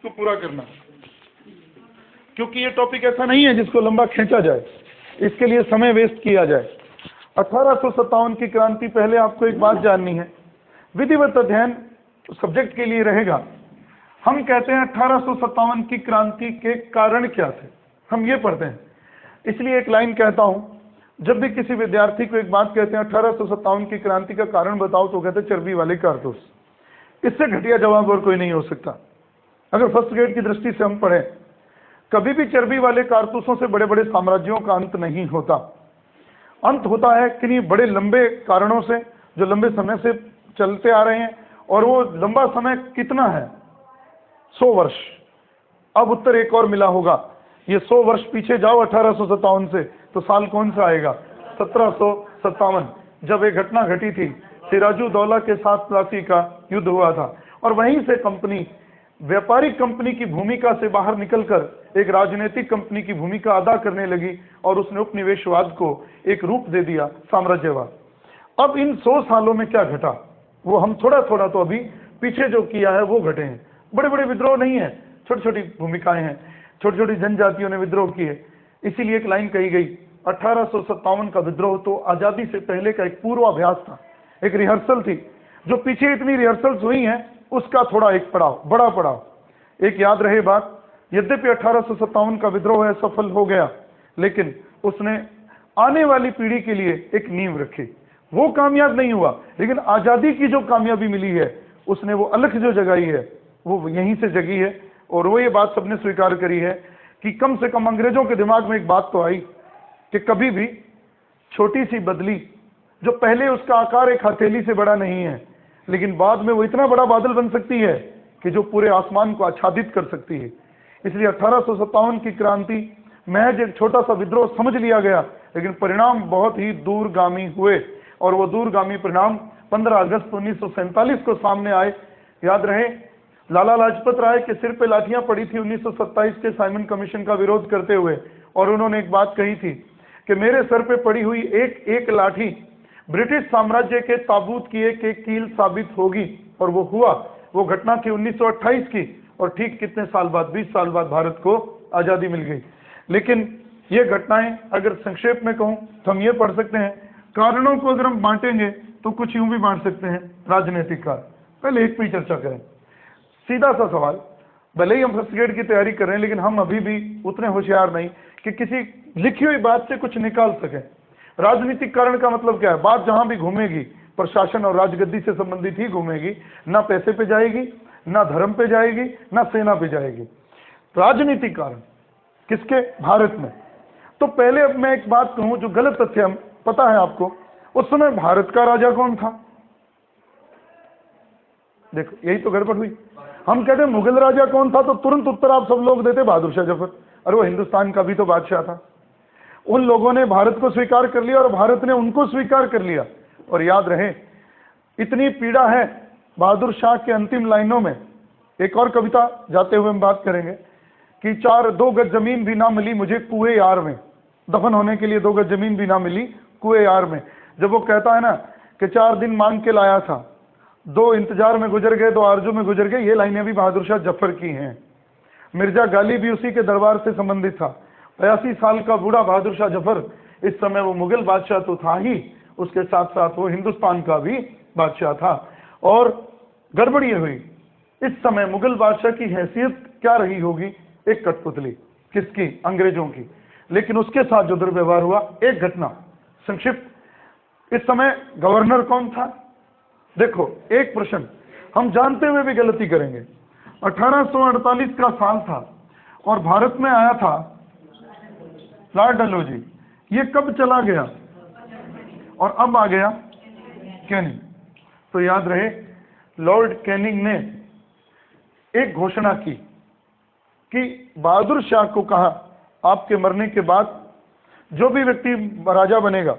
को पूरा करना, क्योंकि ये टॉपिक ऐसा नहीं है जिसको लंबा खींचा जाए, इसके लिए समय वेस्ट किया जाए। 1857 की क्रांति, पहले आपको एक बात जाननी है, विधिवत अध्ययन सब्जेक्ट के लिए रहेगा। हम कहते हैं 1857 की क्रांति के कारण क्या थे, हम ये पढ़ते हैं। इसलिए एक लाइन कहता हूं, जब भी किसी विद्यार्थी को एक बात कहते हैं 1857 की क्रांति का कारण बताओ, तो कहते हैं चर्बी वाले कारतूस। इससे घटिया जवाब और कोई नहीं हो सकता। अगर फर्स्ट ग्रेड की दृष्टि से हम पढ़ें, कभी भी चर्बी वाले कारतूसों से बड़े बड़े साम्राज्यों का अंत नहीं होता। अंत होता है किन्हीं बड़े लंबे कारणों से जो लंबे समय से चलते आ रहे हैं, और वो लंबा समय कितना है? 100 वर्ष। अब उत्तर एक और मिला होगा, ये 100 वर्ष पीछे जाओ 1857 से, तो साल कौन सा आएगा? 1757, जब एक घटना घटी थी, सिराजुद्दौला के साथ प्लासी का युद्ध हुआ था, और वहीं से कंपनी व्यापारिक कंपनी की भूमिका से बाहर निकलकर एक राजनीतिक कंपनी की भूमिका अदा करने लगी, और उसने उपनिवेशवाद को एक रूप दे दिया, साम्राज्यवाद। अब इन 100 सालों में क्या घटा, वो हम थोड़ा थोड़ा तो अभी पीछे जो किया है वो घटे हैं। बड़े बड़े विद्रोह नहीं है, छोटी छोटी भूमिकाएं हैं, छोटी छोटी जनजातियों ने विद्रोह किए। इसीलिए एक लाइन कही गई, 1857 का विद्रोह तो आजादी से पहले का एक पूर्वाभ्यास था, एक रिहर्सल थी। जो पीछे इतनी रिहर्सल्स हुई हैं, उसका थोड़ा एक पड़ाव, बड़ा पड़ाव। एक याद रहे बात, यद्यपि 1857 का विद्रोह असफल हो गया, लेकिन उसने आने वाली पीढ़ी के लिए एक नींव रखी। वो कामयाब नहीं हुआ, लेकिन आजादी की जो कामयाबी मिली है, उसने वो अलख जो जगाई है, वो यहीं से जगी है। और वो ये बात सबने स्वीकार करी है कि कम से कम अंग्रेजों के दिमाग में एक बात तो आई कि कभी भी छोटी सी बदली, जो पहले उसका आकार एक हथेली से बड़ा नहीं है, लेकिन बाद में वो इतना बड़ा बादल बन सकती है कि जो पूरे आसमान को आच्छादित कर सकती है। इसलिए 1857 की क्रांति महज एक छोटा सा विद्रोह समझ लिया गया, लेकिन परिणाम बहुत ही दूरगामी हुए, और वो दूरगामी परिणाम 15 अगस्त 1947 को सामने आए। याद रहे, लाला लाजपत राय के सिर पे लाठियां पड़ी थी 1927 के साइमन कमीशन का विरोध करते हुए, और उन्होंने एक बात कही थी कि मेरे सर पे पड़ी हुई एक एक लाठी ब्रिटिश साम्राज्य के ताबूत की एक एक कील साबित होगी। और वो हुआ। वो घटना थी 1928 की, और ठीक कितने साल बाद, 20 साल बाद भारत को आजादी मिल गई। लेकिन ये घटनाएं अगर संक्षेप में कहूं तो हम ये पढ़ सकते हैं, कारणों को अगर हम बांटेंगे तो कुछ यूं भी बांट सकते हैं, राजनीतिक कारण। पहले एक पे ही चर्चा करें, सीधा सा सवाल। भले ही हम फर्स्ट ग्रेड की तैयारी कर रहे हैं, लेकिन हम अभी भी उतने होशियार नहीं कि किसी लिखी हुई बात से कुछ निकाल सकें। राजनीतिक कारण का मतलब क्या है? बात जहां भी घूमेगी प्रशासन और राजगद्दी से संबंधित ही घूमेगी, ना पैसे पे जाएगी, ना धर्म पे जाएगी, ना सेना पे जाएगी। राजनीतिक कारण किसके? भारत में। तो पहले अब मैं एक बात कहूं जो गलत तथ्य, पता है आपको उस समय भारत का राजा कौन था? देखो, यही तो गड़बड़ हुई। हम कहते हैं मुगल राजा कौन था, तो तुरंत उत्तर आप सब लोग देते बहादुर शाह जफर। अरे वो हिंदुस्तान का भी तो बादशाह था। उन लोगों ने भारत को स्वीकार कर लिया और भारत ने उनको स्वीकार कर लिया। और याद रहे, इतनी पीड़ा है बहादुर शाह के अंतिम लाइनों में। एक और कविता जाते हुए हम बात करेंगे कि 2 गज जमीन भी ना मिली मुझे कुएं यार में, दफन होने के लिए 2 गज जमीन भी ना मिली कुएं यार में। जब वो कहता है ना कि 4 दिन मांग के लाया था, 2 इंतजार में गुजर गए, 2 आरजू में गुजर गए, ये लाइनें भी बहादुर शाह जफर की हैं। मिर्जा गाली भी उसी के दरबार से संबंधित था। 85 साल का बूढ़ा बहादुर शाह जफर, इस समय वो मुगल बादशाह तो था ही, उसके साथ साथ वो हिंदुस्तान का भी बादशाह था। और गड़बड़ ये हुई, इस समय मुगल बादशाह की हैसियत क्या रही होगी? एक कठपुतली। किसकी? अंग्रेजों की। लेकिन उसके साथ जो दुर्व्यवहार हुआ, एक घटना संक्षिप्त। इस समय गवर्नर कौन था? देखो, एक प्रश्न हम जानते हुए भी गलती करेंगे। 1848 का साल था और भारत में आया था लॉर्ड डलहौजी। ये कब चला गया और अब आ गया कैनिंग। तो याद रहे, लॉर्ड कैनिंग ने एक घोषणा की कि बहादुर शाह को कहा, आपके मरने के बाद जो भी व्यक्ति राजा बनेगा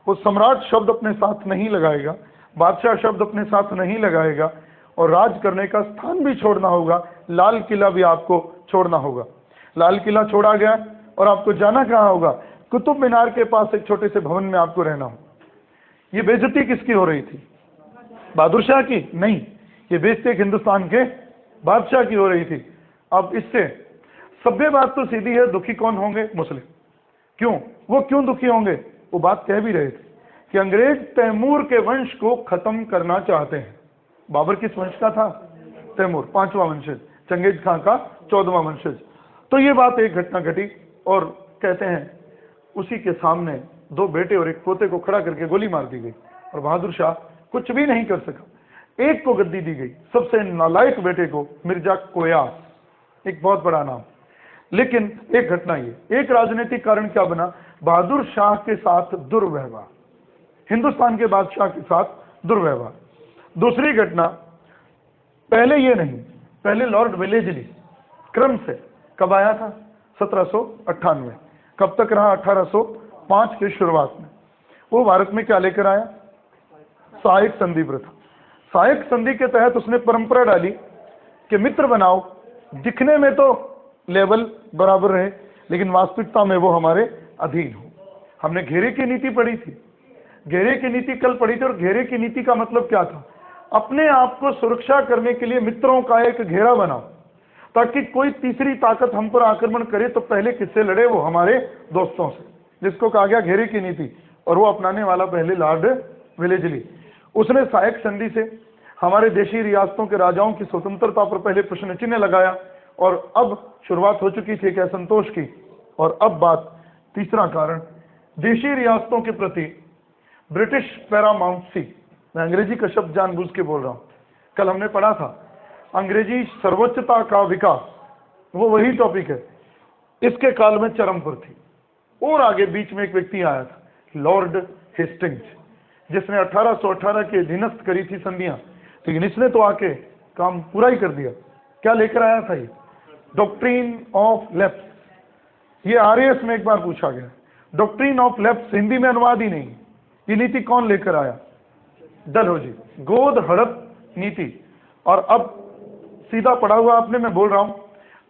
वो सम्राट शब्द अपने साथ नहीं लगाएगा, बादशाह शब्द अपने साथ नहीं लगाएगा, और राज करने का स्थान भी छोड़ना होगा, लाल किला भी आपको छोड़ना होगा। लाल किला छोड़ा गया और आपको जाना कहाँ होगा? कुतुब मीनार के पास एक छोटे से भवन में आपको रहना हो। ये बेइज्जती किसकी हो रही थी? बहादुर शाह की? नहीं, ये बेइज्जती एक हिंदुस्तान के बादशाह की हो रही थी। अब इससे सभ्य बात तो सीधी है, दुखी कौन होंगे? मुस्लिम। क्यों? वो क्यों दुखी होंगे? वो बात कह भी रहे थे कि अंग्रेज तैमूर के वंश को खत्म करना चाहते हैं। बाबर किस वंश का था? तैमूर, 5वां वंशज, चंगेज खां का 14वां वंशज। तो ये बात एक घटना घटी और कहते हैं उसी के सामने 2 बेटे और एक पोते को खड़ा करके गोली मार दी गई और बहादुर शाह कुछ भी नहीं कर सका। एक को गद्दी दी गई, सबसे नालायक बेटे को मिर्जा कोयास, एक बहुत बड़ा नाम। लेकिन एक घटना ये, एक राजनीतिक कारण क्या बना? बहादुर शाह के साथ दुर्व्यवहार, हिंदुस्तान के बादशाह के साथ दुर्व्यवहार। दूसरी घटना, पहले ये नहीं, पहले लॉर्ड वेलेजली क्रम से कब आया था? 1798। कब तक रहा? 1805 की शुरुआत में। वो भारत में क्या लेकर आया? सहायक संधि प्रथा। सहायक संधि के तहत उसने परंपरा डाली कि मित्र बनाओ, दिखने में तो लेवल बराबर रहे लेकिन वास्तविकता में वो हमारे अधीन हो। हमने घेरे की नीति पढ़ी थी, घेरे की नीति कल पढ़ी थी। और घेरे की नीति का मतलब क्या था? अपने आप को सुरक्षा करने के लिए मित्रों का एक घेरा बनाओ, ताकि कोई तीसरी ताकत हम पर आक्रमण करे तो पहले किससे लड़े? वो हमारे दोस्तों से, जिसको कहा गया घेरे की नीति। और वो अपनाने वाला पहले लॉर्ड वेलेजली। उसने सहायक संधि से हमारे देशी रियासतों के राजाओं की स्वतंत्रता पर पहले प्रश्न चिन्ह लगाया और अब शुरुआत हो चुकी थी एक असंतोष की। और अब बात, तीसरा कारण, देशी रियासतों के प्रति ब्रिटिश पैरामाउंसी, मैं अंग्रेजी का शब्द जानबूझ के बोल रहा हूं, कल हमने पढ़ा था अंग्रेजी सर्वोच्चता का विकास, वो वही टॉपिक है, इसके काल में चरम पर थी। और आगे बीच में एक व्यक्ति आया था, लॉर्ड हेस्टिंग्स, जिसने 1818 के अधीनस्थ करी थी संधियां, लेकिन इसने तो आके काम पूरा ही कर दिया। क्या लेकर आया था ये? Doctrine of left. ये आरएएस में एक बार पूछा गया, डॉक्ट्रिन ऑफ लेफ्ट हिंदी में अनुवाद ही नहीं। ये नीति कौन लेकर आया? डलहौजी, गोद हड़प नीति। और अब सीधा पढ़ा हुआ आपने, मैं बोल रहा हूं,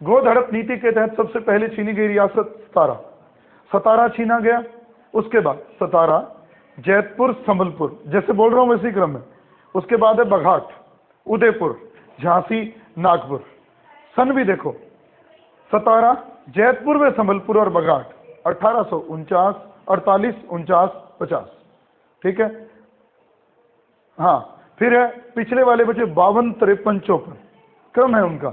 गोद हड़प नीति के तहत सबसे पहले छीनी गई रियासत सतारा, सतारा छीना गया। उसके बाद सतारा, जैतपुर, संबलपुर, जैसे बोल रहा हूं वैसे क्रम में। उसके बाद है बघाट, उदयपुर, झांसी, नागपुर। सन भी देखो, सतारा, जैतपुर में संबलपुर और बघाट, 1849, 48, 49, 50। ठीक है। हाँ, फिर है पिछले वाले बचे 52, 53, 54, क्रम है उनका।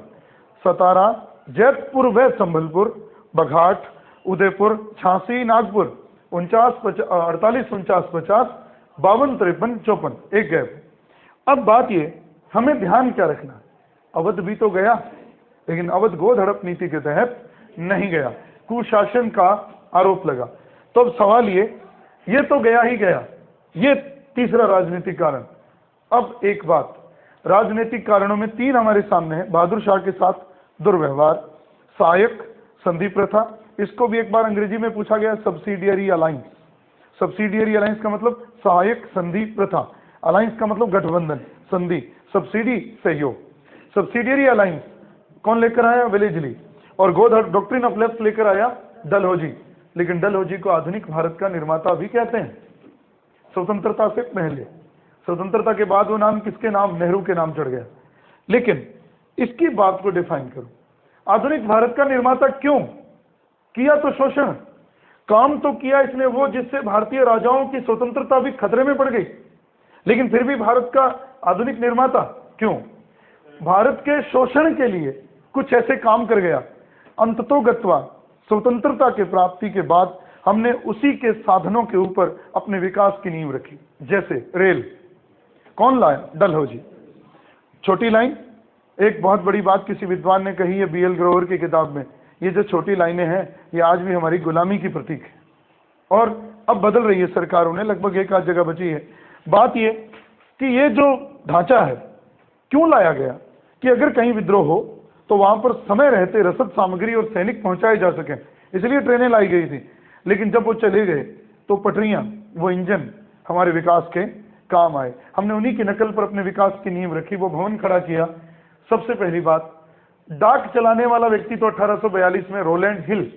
सतारा, जैतपुर व संबलपुर, बघाट, उदयपुर, झांसी, नागपुर, 48, 49, 49, 50, 52, 53, 54, एक गैप। अब बात ये, हमें ध्यान क्या रखना है? अवध भी तो गया, लेकिन अवध गोद हड़प नीति के तहत नहीं गया, कुशासन का आरोप लगा। तो अब सवाल ये तो गया ही गया। ये तीसरा राजनीतिक कारण। अब एक बात, राजनीतिक कारणों में 3 हमारे सामने है। बहादुर शाह के साथ दुर्व्यवहार, सहायक संधि प्रथा, इसको भी एक बार अंग्रेजी में पूछा गया सब्सिडियरी अलायंस। सब्सिडियरी अलायंस का मतलब सहायक संधि प्रथा, अलायंस का मतलब गठबंधन, संधि, सब्सिडी सहयोग। सब्सिडियरी अलायंस कौन लेकर आया? वेलेजली। और गोद डॉक्ट्रिन ऑफ लेफ्ट लेकर आया डलहौजी। लेकिन डलहौजी को आधुनिक भारत का निर्माता भी कहते हैं, स्वतंत्रता से पहले। स्वतंत्रता के बाद वो नाम किसके नाम? नेहरू के नाम चढ़ गया। लेकिन इसकी बात को डिफाइन करो, आधुनिक भारत का निर्माता क्यों? किया तो शोषण, काम तो किया इसने वो जिससे भारतीय राजाओं की स्वतंत्रता भी खतरे में पड़ गई, लेकिन फिर भी भारत का आधुनिक निर्माता क्यों? भारत के शोषण के लिए कुछ ऐसे काम कर गया। अंततोगत्वा स्वतंत्रता के प्राप्ति के बाद हमने उसी के साधनों के ऊपर अपने विकास की नींव रखी। जैसे रेल, कौन लाया? डलहौजी। छोटी लाइन, एक बहुत बड़ी बात किसी विद्वान ने कही है बीएल ग्रोवर की किताब में, ये जो छोटी लाइनें हैं ये आज भी हमारी गुलामी की प्रतीक है। और अब बदल रही है सरकारों ने, लगभग एक आध जगह बची है। बात ये कि ये जो ढांचा है क्यों लाया गया कि अगर कहीं विद्रोह हो तो वहां पर समय रहते रसद सामग्री और सैनिक पहुंचाए जा सकें, इसलिए ट्रेनें लाई गई थी। लेकिन जब वो चले गए तो पटरियां, वो इंजन हमारे विकास के काम आए। हमने उन्हीं की नकल पर अपने विकास की नींव रखी, वो भवन खड़ा किया। सबसे पहली बात, डाक चलाने वाला व्यक्ति तो 1842 में रोलैंड हिल,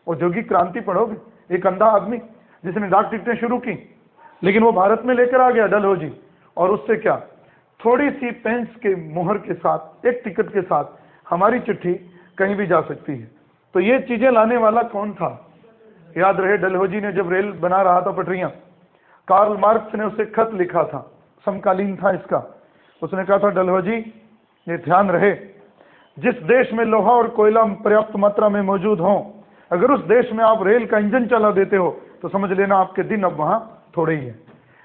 औद्योगिक क्रांति पढ़ोगे, एक अंधा आदमी जिसने डाक टिकटें शुरू की, लेकिन वो भारत में लेकर आ गया डलहौजी। और उससे क्या, थोड़ी सी पेंस के मोहर के साथ, एक टिकट के साथ हमारी चिट्ठी कहीं भी जा सकती है। तो ये चीजें लाने वाला कौन था? याद रहे डलहौजी ने जब रेल बना रहा था पटरियां, कार्ल मार्क्स ने उसे खत लिखा था, समकालीन था इसका। उसने कहा था डलहौजी ये ध्यान रहे, जिस देश में लोहा और कोयला पर्याप्त मात्रा में मौजूद हो, अगर उस देश में आप रेल का इंजन चला देते हो तो समझ लेना आपके दिन अब वहां थोड़े ही है।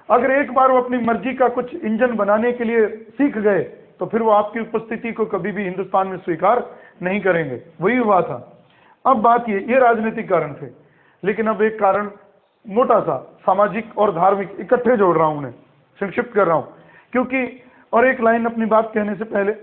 अगर एक बार वो अपनी मर्जी का कुछ इंजन बनाने के लिए सीख गए तो फिर वो आपकी उपस्थिति को कभी भी हिंदुस्तान में स्वीकार नहीं करेंगे। वही हुआ था। अब बात ये राजनीतिक कारण थे, लेकिन अब एक कारण मोटा सा सामाजिक और धार्मिक इकट्ठे जोड़ रहा हूं, उन्हें संक्षिप्त कर रहा हूं, क्योंकि और एक लाइन अपनी बात कहने से पहले,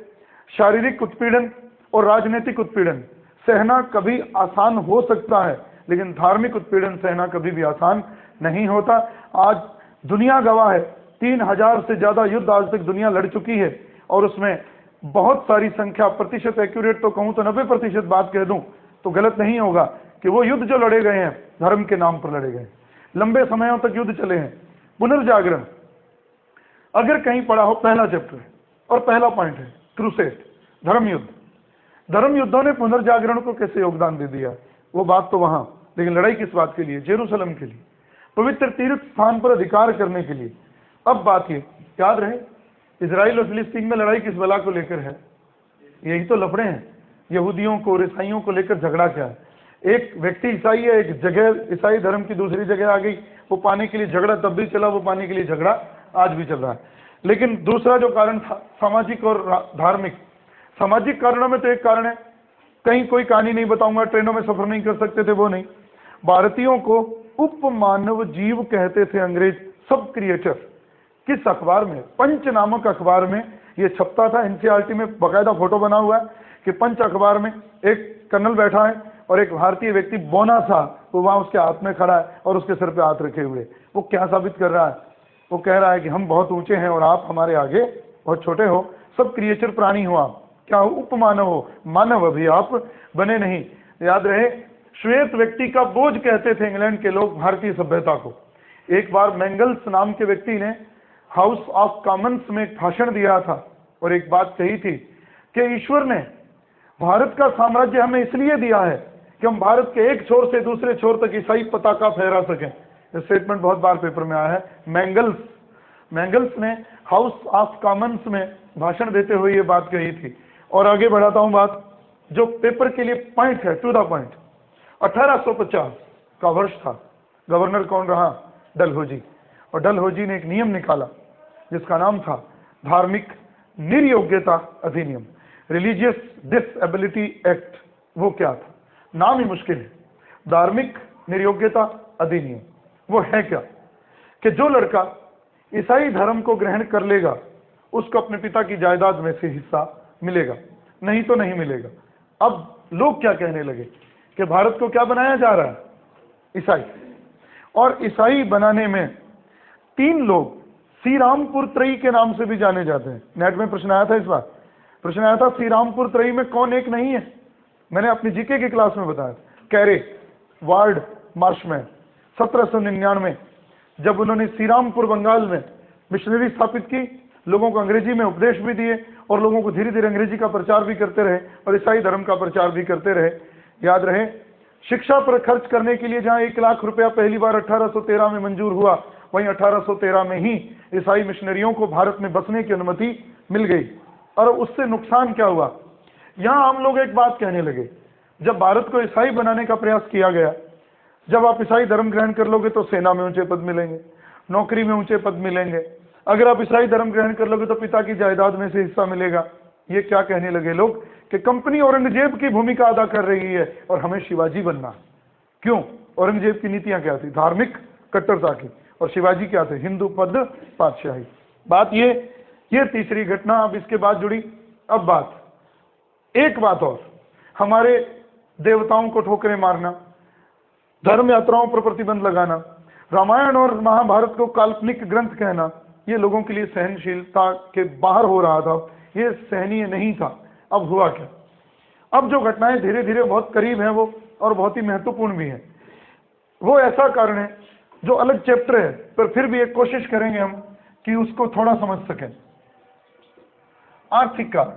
शारीरिक उत्पीड़न और राजनीतिक उत्पीड़न सहना कभी आसान हो सकता है, लेकिन धार्मिक उत्पीड़न सहना कभी भी आसान नहीं होता। आज दुनिया गवाह है, 3000 से ज्यादा युद्ध आज तक दुनिया लड़ चुकी है, और उसमें बहुत सारी संख्या, प्रतिशत एक्यूरेट तो कहूं तो 90% बात कह दूं तो गलत नहीं होगा, कि वो युद्ध जो लड़े गए हैं धर्म के नाम पर लड़े गए। लंबे समयों तक युद्ध चले हैं। पुनर्जागरण अगर कहीं पढ़ा हो, पहला चैप्टर है और पहला पॉइंट है क्रूसेड, धर्म युद्ध। धर्म युद्धों ने पुनर्जागरण को कैसे योगदान दे दिया, वो बात तो वहां, लेकिन लड़ाई किस बात के लिए? जेरूसलम के लिए, पवित्र तीर्थ स्थान पर अधिकार करने के लिए। अब बात ये याद रहे, इजराइल और फिलिस्तीन में लड़ाई किस बला को लेकर है? यही तो लफड़े हैं, यहूदियों को और ईसाइयों को लेकर झगड़ा क्या है? एक व्यक्ति ईसाई है, एक जगह ईसाई धर्म की दूसरी जगह आ गई, वो पाने के लिए झगड़ा तब भी चला, वो पाने के लिए झगड़ा आज भी चल रहा है। लेकिन दूसरा जो कारण था सामाजिक और धार्मिक। सामाजिक कारणों में तो एक कारण है, कहीं कोई कहानी नहीं बताऊंगा, ट्रेनों में सफर नहीं कर सकते थे, वो नहीं। भारतीयों को उपमानव जीव कहते थे अंग्रेज, सब क्रिएचर। किस अखबार में? पंच नामक अखबार में ये छपता था। एनसीईआरटी में बाकायदा फोटो बना हुआ है कि पंच अखबार में एक कर्नल बैठा है और एक भारतीय व्यक्ति बौना सा वो वहां उसके हाथ में खड़ा है और उसके सर पे हाथ रखे हुए। वो क्या साबित कर रहा है? वो कह रहा है कि हम बहुत ऊंचे हैं और आप हमारे आगे बहुत छोटे हो, सब क्रिएचर प्राणी हो आप, क्या उपमानव हो, मानव अभी आप बने नहीं। याद रहे, श्वेत व्यक्ति का बोझ कहते थे इंग्लैंड के लोग भारतीय सभ्यता को। एक बार मैंगल्स नाम के व्यक्ति ने हाउस ऑफ कॉमन्स में एक भाषण दिया था और एक बात कही थी कि ईश्वर ने भारत का साम्राज्य हमें इसलिए दिया है कि हम भारत के एक छोर से दूसरे छोर तक ईसाई पताका फहरा सकें। ये स्टेटमेंट बहुत बार पेपर में आया है। मैंगल्स ने हाउस ऑफ कॉमन्स में भाषण देते हुए ये बात कही थी। और आगे बढ़ाता हूं बात, जो पेपर के लिए पॉइंट है, टू द पॉइंट। 1850 का वर्ष था। गवर्नर कौन रहा? डलहौजी। और डलहौजी ने एक नियम निकाला जिसका नाम था धार्मिक निर्योग्यता अधिनियम, रिलीजियस डिसेबिलिटी एक्ट। वो क्या था? नाम ही मुश्किल है, धार्मिक निर्योग्यता अधिनियम। वो है क्या कि जो लड़का ईसाई धर्म को ग्रहण कर लेगा उसको अपने पिता की जायदाद में से हिस्सा मिलेगा, नहीं तो नहीं मिलेगा। अब लोग क्या कहने लगे कि भारत को क्या बनाया जा रहा है? ईसाई। और ईसाई बनाने में 3 लोग श्री रामपुर त्रयी के नाम से भी जाने जाते हैं। नेट में प्रश्न आया था, इस बार प्रश्न आया था, श्री रामपुर त्रयी में कौन एक नहीं है? मैंने अपनी जीके की क्लास में बताया था। कैरे, वार्ड, मार्शमैन। 1799 जब उन्होंने श्री रामपुर बंगाल में मिशनरी स्थापित की, लोगों को अंग्रेजी में उपदेश भी दिए और लोगों को धीरे धीरे अंग्रेजी का प्रचार भी करते रहे और ईसाई धर्म का प्रचार भी करते रहे। याद रहे, शिक्षा पर खर्च करने के लिए जहां 1 लाख रुपया पहली बार 1813 में मंजूर हुआ, वहीं 1813 में ही ईसाई मिशनरियों को भारत में बसने की अनुमति मिल गई। और उससे नुकसान क्या हुआ? यहां हम लोग एक बात कहने लगे, जब भारत को ईसाई बनाने का प्रयास किया गया, जब आप ईसाई धर्म ग्रहण कर लोगे तो सेना में ऊंचे पद मिलेंगे, नौकरी में ऊंचे पद मिलेंगे, अगर आप ईसाई धर्म ग्रहण कर लोगे तो पिता की जायदाद में से हिस्सा मिलेगा। ये क्या कहने लगे लोग कि कंपनी औरंगजेब की भूमिका अदा कर रही है और हमें शिवाजी बनना। क्यों? औरंगजेब की नीतियां क्या थी? धार्मिक कट्टरता की। और शिवाजी क्या थे? हिंदू पद पातशाही। बात ये तीसरी घटना अब इसके बाद जुड़ी। अब बात, एक बात और, हमारे देवताओं को ठोकरें मारना, धर्म यात्राओं पर प्रतिबंध लगाना, रामायण और महाभारत को काल्पनिक ग्रंथ कहना, ये लोगों के लिए सहनशीलता के बाहर हो रहा था, ये सहनीय नहीं था। अब हुआ क्या? अब जो घटनाएं धीरे धीरे बहुत करीब हैं वो, और बहुत ही महत्वपूर्ण भी है, वो ऐसा कारण है जो अलग चैप्टर है, पर फिर भी एक कोशिश करेंगे हम कि उसको थोड़ा समझ सकें। आर्थिक कारण,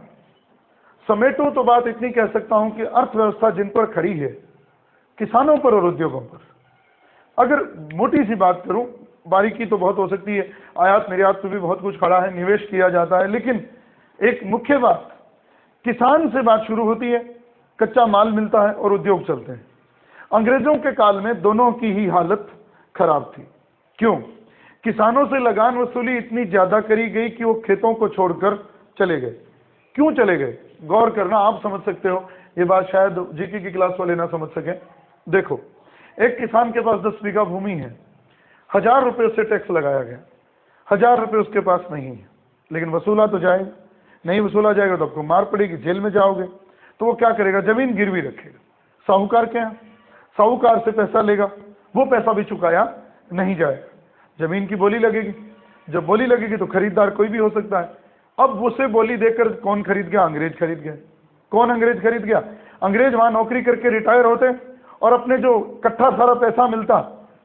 समेटो तो बात इतनी कह सकता हूं कि अर्थव्यवस्था जिन पर खड़ी है, किसानों पर और उद्योगों पर। अगर मोटी सी बात करूं, बारीकी तो बहुत हो सकती है, आयात निर्यात पर भी बहुत कुछ खड़ा है, निवेश किया जाता है, लेकिन एक मुख्य बात, किसान से बात शुरू होती है, कच्चा माल मिलता है और उद्योग चलते हैं। अंग्रेजों के काल में दोनों की ही हालत खराब थी। क्यों? किसानों से लगान वसूली इतनी ज्यादा करी गई कि वो खेतों को छोड़कर चले गए। क्यों चले गए? गौर करना, आप समझ सकते हो, ये बात शायद जीके की क्लास वाले ना समझ सके। देखो, एक किसान के पास 10 बीघा भूमि है, 1000 रुपये उससे टैक्स लगाया गया, 1000 रुपये उसके पास नहीं है, लेकिन वसूला तो जाएगा। नहीं वसूला जाएगा तो आपको मार पड़ेगी, जेल में जाओगे। तो वो क्या करेगा? जमीन गिरवी रखेगा साहूकार के यहाँ, साहूकार से पैसा लेगा, वो पैसा भी चुकाया नहीं जाएगा, जमीन की बोली लगेगी। जब बोली लगेगी तो खरीदार कोई भी हो सकता है। अब उसे बोली देकर कौन खरीद गया? अंग्रेज खरीद गया। कौन अंग्रेज खरीद गया? अंग्रेज वहां नौकरी करके रिटायर होते और अपने जो इकट्ठा सारा पैसा मिलता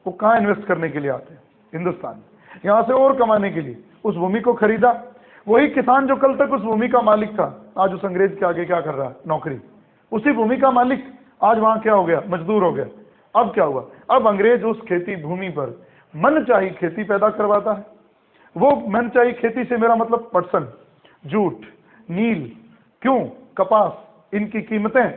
वो कहाँ इन्वेस्ट करने के लिए आते? हिंदुस्तान में, यहां से और कमाने के लिए उस भूमि को खरीदा। वही किसान जो कल तक उस भूमि का मालिक था, आज उस अंग्रेज के आगे क्या कर रहा है? नौकरी। उसी भूमि का मालिक आज वहां क्या हो गया? मजदूर हो गया। अब क्या हुआ? अब अंग्रेज उस खेती भूमि पर मनचाही खेती पैदा करवाता है। वो मनचाही खेती से मेरा मतलब पटसन, जूट, नील, क्यों, कपास, इनकी कीमतें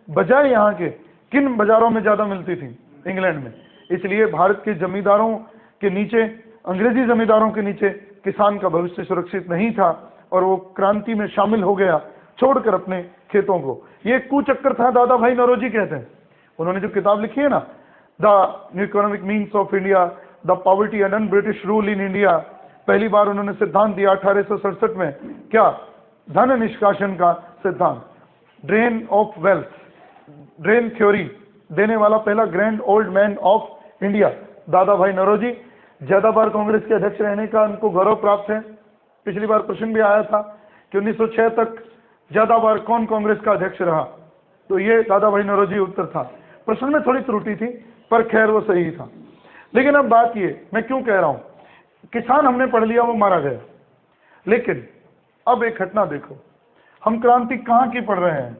बजाय यहाँ के किन बाजारों में ज्यादा मिलती थी? इंग्लैंड में। इसलिए भारत के जमींदारों के नीचे, अंग्रेजी जमींदारों के नीचे किसान का भविष्य सुरक्षित नहीं था और वो क्रांति में शामिल हो गया, छोड़कर अपने खेतों को। ये कुचक्कर था, दादा भाई नौरोजी कहते हैं। उन्होंने जो किताब लिखी है ना, the economic means of India, the poverty and un British rule in India, पहली बार उन्होंने सिद्धांत दिया 1867 में। क्या? धन निष्कासन का सिद्धांत, drain of wealth, drain theory देने वाला पहला grand old man of India दादा भाई नौरोजी। ज्यादा बार कांग्रेस के अध्यक्ष रहने का उनको गौरव प्राप्त है। पिछली बार प्रश्न भी आया था कि 1906 तक ज्यादा बार कौन कांग्रेस का अध्यक्ष रहा, तो ये दादा भाई नौरोजी उत्तर था। प्रश्न में थोड़ी त्रुटि थी, पर खैर वो सही था। लेकिन अब बात ये, मैं क्यों कह रहा हूं, किसान हमने पढ़ लिया, वो मारा गया। लेकिन अब एक घटना देखो, हम क्रांति कहां की पढ़ रहे हैं,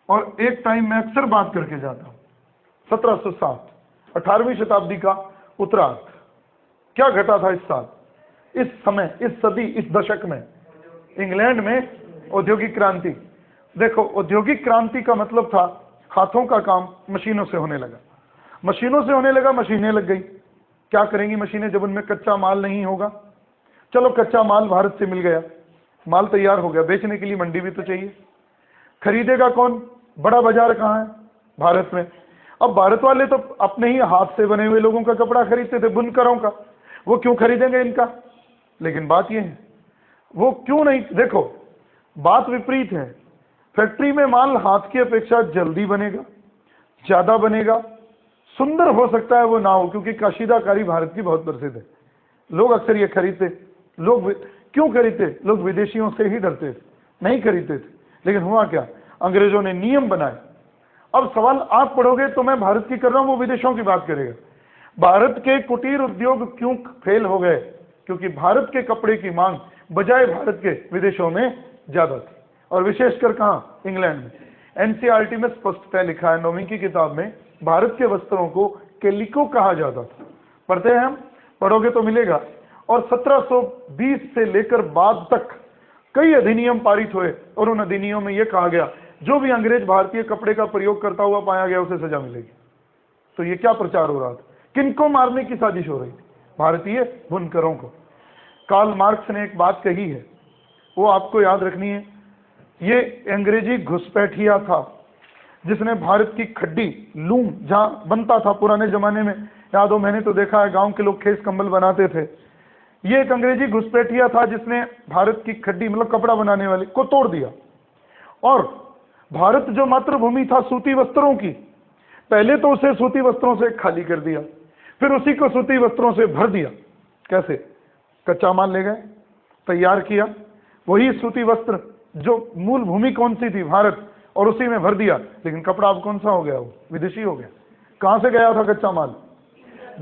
और एक टाइम में अक्सर बात करके जाता हूं, 1707, 18वीं शताब्दी का उत्तरार्ध। क्या घटा था इस साल, इस समय, इस सदी, इस दशक में? इंग्लैंड में औद्योगिक क्रांति। देखो, औद्योगिक क्रांति का मतलब था हाथों का काम मशीनों से होने लगा, मशीनों से होने लगा, मशीनें लग गई। क्या करेंगी मशीनें जब उनमें कच्चा माल नहीं होगा? चलो कच्चा माल भारत से मिल गया, माल तैयार हो गया, बेचने के लिए मंडी भी तो चाहिए। खरीदेगा कौन? बड़ा बाजार कहाँ है? भारत में। अब भारत वाले तो अपने ही हाथ से बने हुए लोगों का कपड़ा खरीदते थे, बुनकरों का, वो क्यों खरीदेंगे इनका? लेकिन बात ये है, वो क्यों नहीं? देखो, बात विपरीत है। फैक्ट्री में माल हाथ की अपेक्षा जल्दी बनेगा, ज्यादा बनेगा, सुंदर हो सकता है वो ना हो, क्योंकि कशीदाकारी भारत की बहुत प्रसिद्ध है। लोग अक्सर ये खरीदते। लोग क्यों खरीदते? लोग विदेशियों से ही डरते थे, नहीं खरीदते थे। लेकिन हुआ क्या? अंग्रेजों ने नियम बनाए। अब सवाल आप पढ़ोगे तो मैं भारत की कर रहा हूं, वो विदेशों की बात करेगा। भारत के कुटीर उद्योग क्यों फेल हो गए? क्योंकि भारत के कपड़े की मांग बजाय भारत के विदेशों में ज्यादा थी, और विशेषकर कहां? इंग्लैंड में। एनसीईआरटी में स्पष्टतः लिखा है 9वीं की किताब में, भारत के वस्त्रों को कैलिको कहा जाता था। पढ़ते हैं हम, पढ़ोगे तो मिलेगा। और 1720 से लेकर बाद तक कई अधिनियम पारित हुए, और उन अधिनियमों में यह कहा गया जो भी अंग्रेज भारतीय कपड़े का प्रयोग करता हुआ पाया गया उसे सजा मिलेगी। तो ये क्या प्रचार हो रहा था? किनको मारने की साजिश हो रही थी? भारतीय बुनकरों को। कार्ल मार्क्स ने एक बात कही है, वो आपको याद रखनी है। ये अंग्रेजी घुसपैठिया था जिसने भारत की खड्डी, लूम जहां बनता था पुराने जमाने में, याद हो, मैंने तो देखा है गांव के लोग खेस कंबल बनाते थे। ये एक अंग्रेजी घुसपैठिया था जिसने भारत की खड्डी, मतलब कपड़ा बनाने वाले, को तोड़ दिया। और भारत जो मातृभूमि था सूती वस्त्रों की, पहले तो उसे सूती वस्त्रों से खाली कर दिया, फिर उसी को सूती वस्त्रों से भर दिया। कैसे? कच्चा माल ले गए, तैयार किया, वही सूती वस्त्र जो मूल भूमि कौन सी थी? भारत, और उसी में भर दिया। लेकिन कपड़ा अब कौन सा हो गया? वो विदेशी हो गया। कहां से गया था कच्चा माल?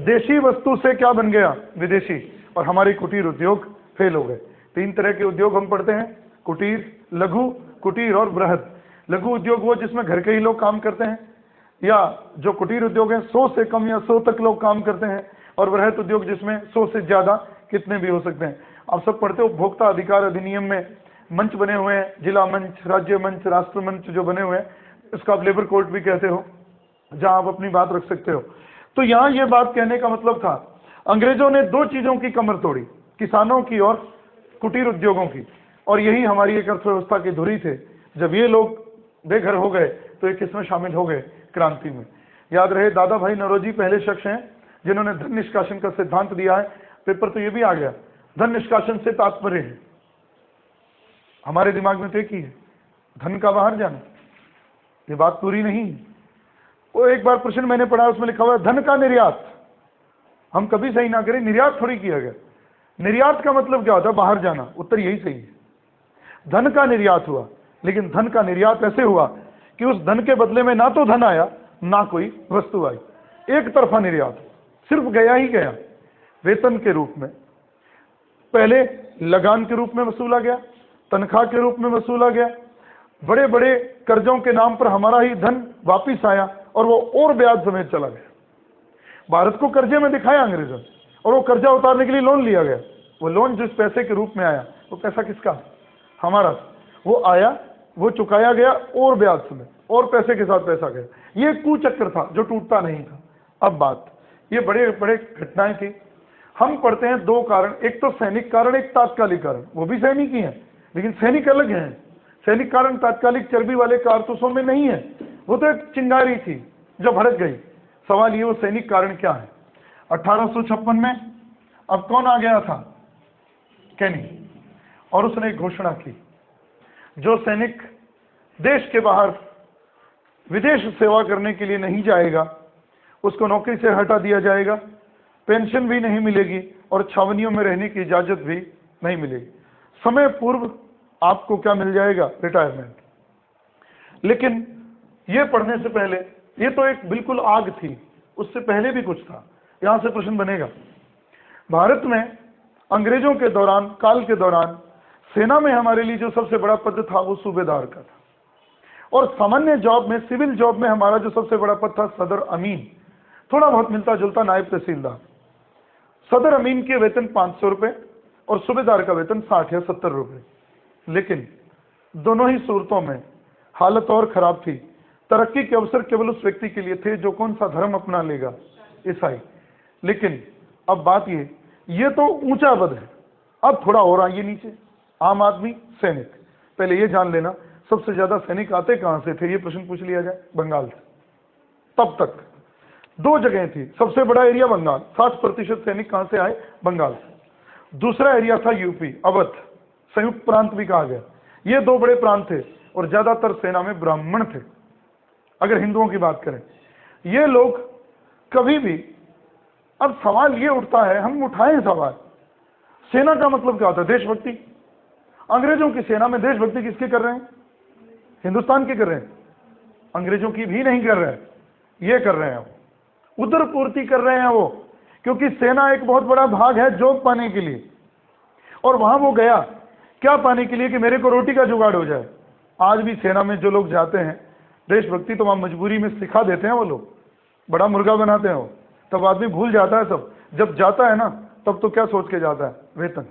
देशी वस्तु से क्या बन गया? विदेशी। और हमारे कुटीर उद्योग फेल हो गए। 3 तरह के उद्योग हम पढ़ते हैं, कुटीर, लघु, कुटीर और बृहद। लघु उद्योग वो जिसमें घर के ही लोग काम करते हैं, या जो कुटीर उद्योग है 100 से कम या 100 तक लोग काम करते हैं, और बृहद उद्योग जिसमें 100 से ज्यादा कितने भी हो सकते हैं। आप सब पढ़ते हो उपभोक्ता अधिकार अधिनियम में मंच बने हुए हैं, जिला मंच, राज्य मंच, राष्ट्र मंच जो बने हुए हैं, इसका आप लेबर कोर्ट भी कहते हो, जहां आप अपनी बात रख सकते हो। तो यहां ये बात कहने का मतलब था, अंग्रेजों ने दो चीजों की कमर तोड़ी, किसानों की और कुटीर उद्योगों की, और यही हमारी एक अर्थव्यवस्था की धुरी थे। जब ये लोग बेघर हो गए तो ये किसमें शामिल हो गए? क्रांति में। याद रहे, दादा भाई नौरोजी पहले शख्स हैं जिन्होंने धन निष्कासन का सिद्धांत दिया है। पेपर तो ये भी आ गया, धन निष्कासन से तात्पर्य है, हमारे दिमाग में तो एक ही है, धन का बाहर जाना। ये बात पूरी नहीं है। वो एक बार प्रश्न मैंने पढ़ा, उसमें लिखा हुआ है धन का निर्यात। हम कभी सही ना करें, निर्यात थोड़ी किया गया। निर्यात का मतलब क्या होता है? बाहर जाना। उत्तर यही सही है, धन का निर्यात हुआ, लेकिन धन का निर्यात ऐसे हुआ कि उस धन के बदले में ना तो धन आया ना कोई वस्तु आई, एक तरफा निर्यात, सिर्फ गया ही गया। वेतन के रूप में पहले लगान के रूप में वसूला गया, तनख्वाह के रूप में वसूला गया, बड़े बड़े कर्जों के नाम पर हमारा ही धन वापिस आया और वो और ब्याज समेत चला गया। भारत को कर्जे में दिखाया अंग्रेजों, और वो कर्जा उतारने के लिए लोन लिया गया। वो लोन जिस पैसे के रूप में आया, वो पैसा किसका? हमारा। वो आया, वो चुकाया गया और ब्याज समेत, और पैसे के साथ पैसा गया। ये कुचक्र था जो टूटता नहीं था। अब बात, ये बड़े बड़े घटनाएं थी। हम पढ़ते हैं दो कारण, एक तो सैनिक कारण, एक तात्कालिक कारण। वो भी सैनिक ही है, लेकिन सैनिक अलग हैं। सैनिक कारण तात्कालिक चर्बी वाले कारतूसों में नहीं है, वो तो एक चिंगारी थी जो भड़क गई। सवाल ये, वो सैनिक कारण क्या है? 1856 में अब कौन आ गया था? कैनी, और उसने एक घोषणा की, जो सैनिक देश के बाहर विदेश सेवा करने के लिए नहीं जाएगा उसको नौकरी से हटा दिया जाएगा, पेंशन भी नहीं मिलेगी और छावनियों में रहने की इजाजत भी नहीं मिलेगी। समय पूर्व आपको क्या मिल जाएगा? रिटायरमेंट। लेकिन यह पढ़ने से पहले, ये तो एक बिल्कुल आग थी, उससे पहले भी कुछ था। यहां से प्रश्न बनेगा, भारत में अंग्रेजों के दौरान, काल के दौरान, सेना में हमारे लिए जो सबसे बड़ा पद था वो सूबेदार का था, और सामान्य जॉब में, सिविल जॉब में हमारा जो सबसे बड़ा पद था सदर अमीन, थोड़ा बहुत मिलता जुलता नायब तहसीलदार। सदर अमीन के वेतन 500 रुपए और सूबेदार का वेतन 60 या 70 रुपए। लेकिन दोनों ही सूरतों में हालत और खराब थी। तरक्की के अवसर केवल उस व्यक्ति के लिए थे जो कौन सा धर्म अपना लेगा, ईसाई। लेकिन अब बात ये तो ऊंचा पद है, अब थोड़ा और आइए नीचे, आम आदमी, सैनिक। पहले ये जान लेना, सबसे ज्यादा सैनिक आते कहां से थे? ये प्रश्न पूछ लिया जाए, बंगाल से। तब तक दो जगह थी, सबसे बड़ा एरिया बंगाल, 60% सैनिक कहां से आए? बंगाल से। दूसरा एरिया था यूपी, अवध, संयुक्त प्रांत भी कहा गया। ये दो बड़े प्रांत थे, और ज्यादातर सेना में ब्राह्मण थे। अगर हिंदुओं की बात करें, ये लोग कभी भी, अब सवाल ये उठता है, हम उठाएं सवाल, सेना का मतलब क्या होता है? देशभक्ति। अंग्रेजों की सेना में देशभक्ति किसके कर रहे हैं? हिंदुस्तान के कर रहे हैं, अंग्रेजों की भी नहीं कर रहे हैं, ये कर रहे हैं, उदर पूर्ति कर रहे हैं वो, क्योंकि सेना एक बहुत बड़ा भाग है जॉब पाने के लिए। और वहां वो गया क्या पाने के लिए? कि मेरे को रोटी का जुगाड़ हो जाए। आज भी सेना में जो लोग जाते हैं, देशभक्ति तो वहां मजबूरी में सिखा देते हैं वो लोग, बड़ा मुर्गा बनाते हैं वो, तब आदमी भूल जाता है सब। जब जाता है ना, तब तो क्या सोच के जाता है? वेतन।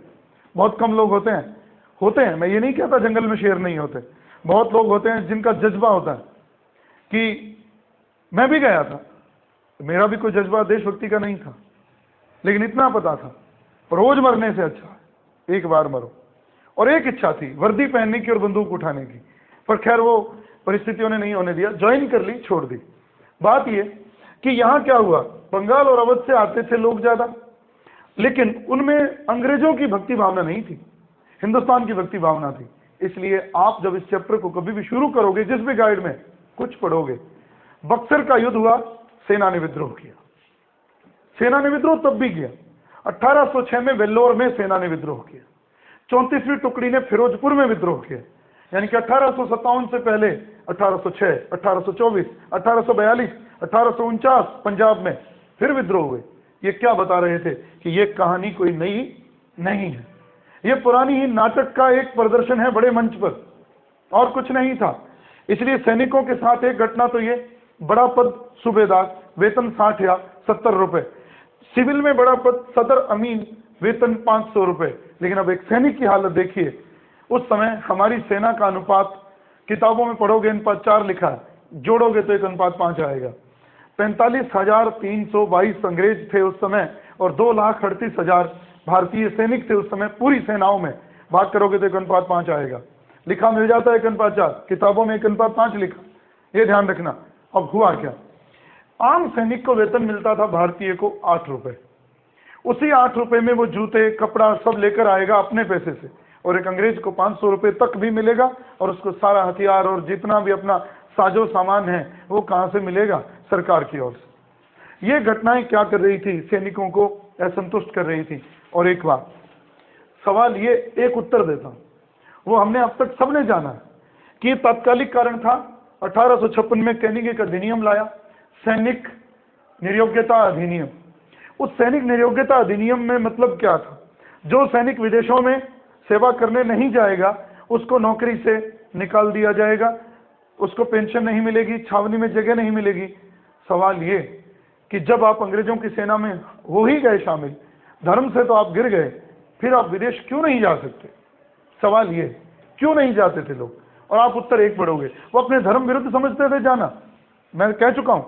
बहुत कम लोग होते हैं, मैं ये नहीं कहता जंगल में शेर नहीं होते, बहुत लोग होते हैं जिनका जज्बा होता है कि मैं भी गया था, मेरा भी कोई जज्बा देशभक्ति का नहीं था, लेकिन इतना पता था रोज मरने से अच्छा एक बार मरो। और एक इच्छा थी वर्दी पहनने की और बंदूक उठाने की, पर खैर वो परिस्थितियों ने नहीं होने दिया, ज्वाइन कर ली, छोड़ दी। बात ये कि यहां क्या हुआ, बंगाल और अवध से आते थे लोग ज्यादा, लेकिन उनमें अंग्रेजों की भक्ति भावना नहीं थी, हिंदुस्तान की भक्ति भावना थी। इसलिए आप जब इस चैप्टर को कभी भी शुरू करोगे, जिस भी गाइड में कुछ पढ़ोगे, बक्सर का युद्ध हुआ, सेना ने विद्रोह किया। सेना ने विद्रोह तब भी किया, 1806 में वेल्लोर में सेना ने विद्रोह किया, 34वीं टुकड़ी ने फिरोजपुर में विद्रोह किया। यानी कि 1857 से पहले 1806, 1824, 1842, 1849 पंजाब में फिर विद्रोह हुए। ये क्या बता रहे थे? कि ये कहानी कोई नई नहीं है, ये पुरानी ही नाटक का एक प्रदर्शन है बड़े मंच पर, और कुछ नहीं था। इसलिए सैनिकों के साथ एक घटना तो ये, बड़ा पद सूबेदार, वेतन 60 या 70 रुपए, सिविल में बड़ा पद सदर अमीन, वेतन 500 रुपए। लेकिन अब एक सैनिक की हालत देखिए। उस समय हमारी सेना का अनुपात, किताबों में पढ़ोगे अनुपात 4 लिखा है, जोड़ोगे तो 1:5 आएगा। 45,322 अंग्रेज थे उस समय, और 2,38,000 भारतीय सैनिक थे उस समय पूरी सेनाओं में। भाग करोगे तो 1:5 आएगा। लिखा मिल जाता है 1:4, किताबों में 1:5 लिखा, ये ध्यान रखना। अब हुआ क्या, आम सैनिक को वेतन मिलता था भारतीय को 8 रुपए। उसी 8 रुपए में वो जूते कपड़ा सब लेकर आएगा अपने पैसे से, और एक अंग्रेज को 500 रुपए तक भी मिलेगा, और उसको सारा हथियार और जितना भी अपना साजो सामान है वो कहां से मिलेगा, सरकार की ओर से। ये घटनाएं क्या कर रही थी, सैनिकों को असंतुष्ट कर रही थी। और एक बात, सवाल ये, एक उत्तर देता हूं, वो हमने अब तक सबने जाना है कि तात्कालिक कारण था। 1856 में कैनिंग एक अधिनियम लाया, सैनिक निर्योग्यता अधिनियम। उस सैनिक निर्योग्यता अधिनियम में मतलब क्या था, जो सैनिक विदेशों में सेवा करने नहीं जाएगा उसको नौकरी से निकाल दिया जाएगा, उसको पेंशन नहीं मिलेगी, छावनी में जगह नहीं मिलेगी। सवाल ये कि जब आप अंग्रेजों की सेना में हो ही गए शामिल, धर्म से तो आप गिर गए, फिर आप विदेश क्यों नहीं जा सकते? सवाल ये, क्यों नहीं जाते थे लोग? और आप उत्तर एक पढ़ोगे, वो अपने धर्म विरुद्ध समझते थे जाना। मैं कह चुका हूं,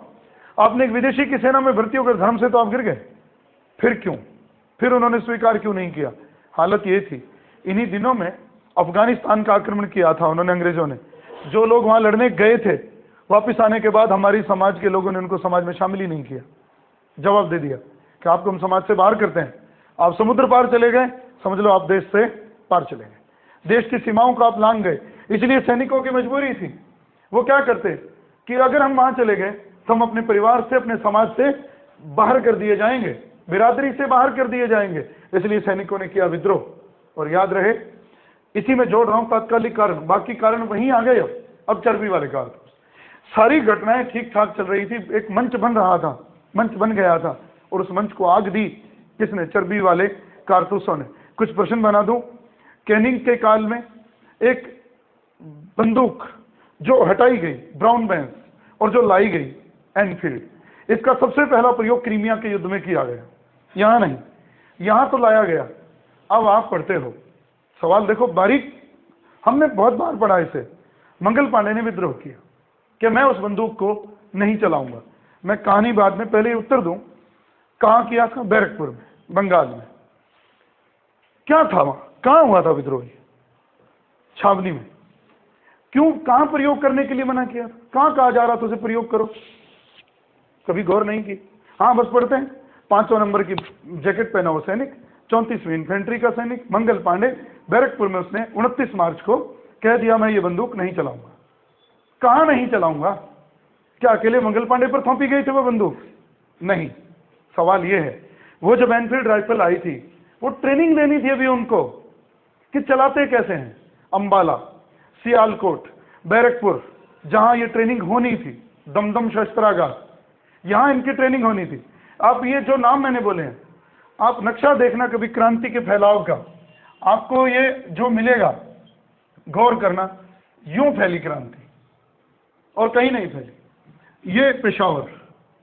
आपने एक विदेशी की सेना में भर्ती होकर धर्म से तो आप गिर गए, फिर क्यों? फिर उन्होंने स्वीकार क्यों नहीं किया? हालत ये थी, इन्हीं दिनों में अफगानिस्तान का आक्रमण किया था उन्होंने, अंग्रेजों ने। जो लोग वहां लड़ने गए थे, वापस आने के बाद हमारी समाज के लोगों ने उनको समाज में शामिल ही नहीं किया। जवाब दे दिया कि आपको हम समाज से बाहर करते हैं। आप समुद्र पार चले गए, समझ लो आप देश से पार चले गए, देश की सीमाओं को आप लांघ गए। इसलिए सैनिकों की मजबूरी थी, वो क्या करते कि अगर हम वहां चले गए तो हम अपने परिवार से, अपने समाज से बाहर कर दिए जाएंगे, बिरादरी से बाहर कर दिए जाएंगे। इसलिए सैनिकों ने किया विद्रोह। और याद रहे, इसी में जोड़ रहा हूं तात्कालिक कारण, बाकी कारण वहीं आ गए। अब चर्बी वाले कारण, सारी घटनाएं ठीक ठाक चल रही थी, एक मंच बन रहा था, मंच बन गया था, और उस मंच को आग दी किसने? चर्बी वाले कारतूसों ने। कुछ प्रश्न बना दूं। कैनिंग के काल में एक बंदूक जो हटाई गई ब्राउन बेंस, और जो लाई गई एनफील्ड, इसका सबसे पहला प्रयोग क्रीमिया के युद्ध में किया गया। यहां नहीं, यहां तो लाया गया। अब आप पढ़ते हो, सवाल देखो बारीक, हमने बहुत बार पढ़ा इसे। मंगल पांडे ने विद्रोह किया कि मैं उस बंदूक को नहीं चलाऊंगा। मैं कहानी बाद में, पहले उत्तर दूं, कहां किया था? बैरकपुर में, बंगाल में। क्या था वहां, कहां हुआ था विद्रोह? छावनी में। क्यों, कहां प्रयोग करने के लिए मना किया? कहां कहा जा रहा था उसे प्रयोग करो? कभी गौर नहीं की। हाँ, बस पढ़ते हैं। 5वां नंबर की जैकेट पहना वो सैनिक, 34वीं इन्फेंट्री का सैनिक मंगल पांडे, बैरकपुर में उसने 29 मार्च को कह दिया मैं ये बंदूक नहीं चलाऊंगा। कहां नहीं चलाऊंगा? क्या अकेले मंगल पांडे पर थोपी गई थी वो बंदूक? नहीं। सवाल ये है, वो जब एनफील्ड राइफल आई थी, वो ट्रेनिंग देनी थी अभी उनको कि चलाते कैसे हैं। अंबाला, सियालकोट, बैरकपुर, जहां ये ट्रेनिंग होनी थी, दमदम शस्त्रागार, यहां इनकी ट्रेनिंग होनी थी। आप ये जो नाम मैंने बोले हैं, आप नक्शा देखना कभी क्रांति के फैलाव का, आपको ये जो मिलेगा, गौर करना, यूं फैली क्रांति और कहीं नहीं फैली। ये पेशावर,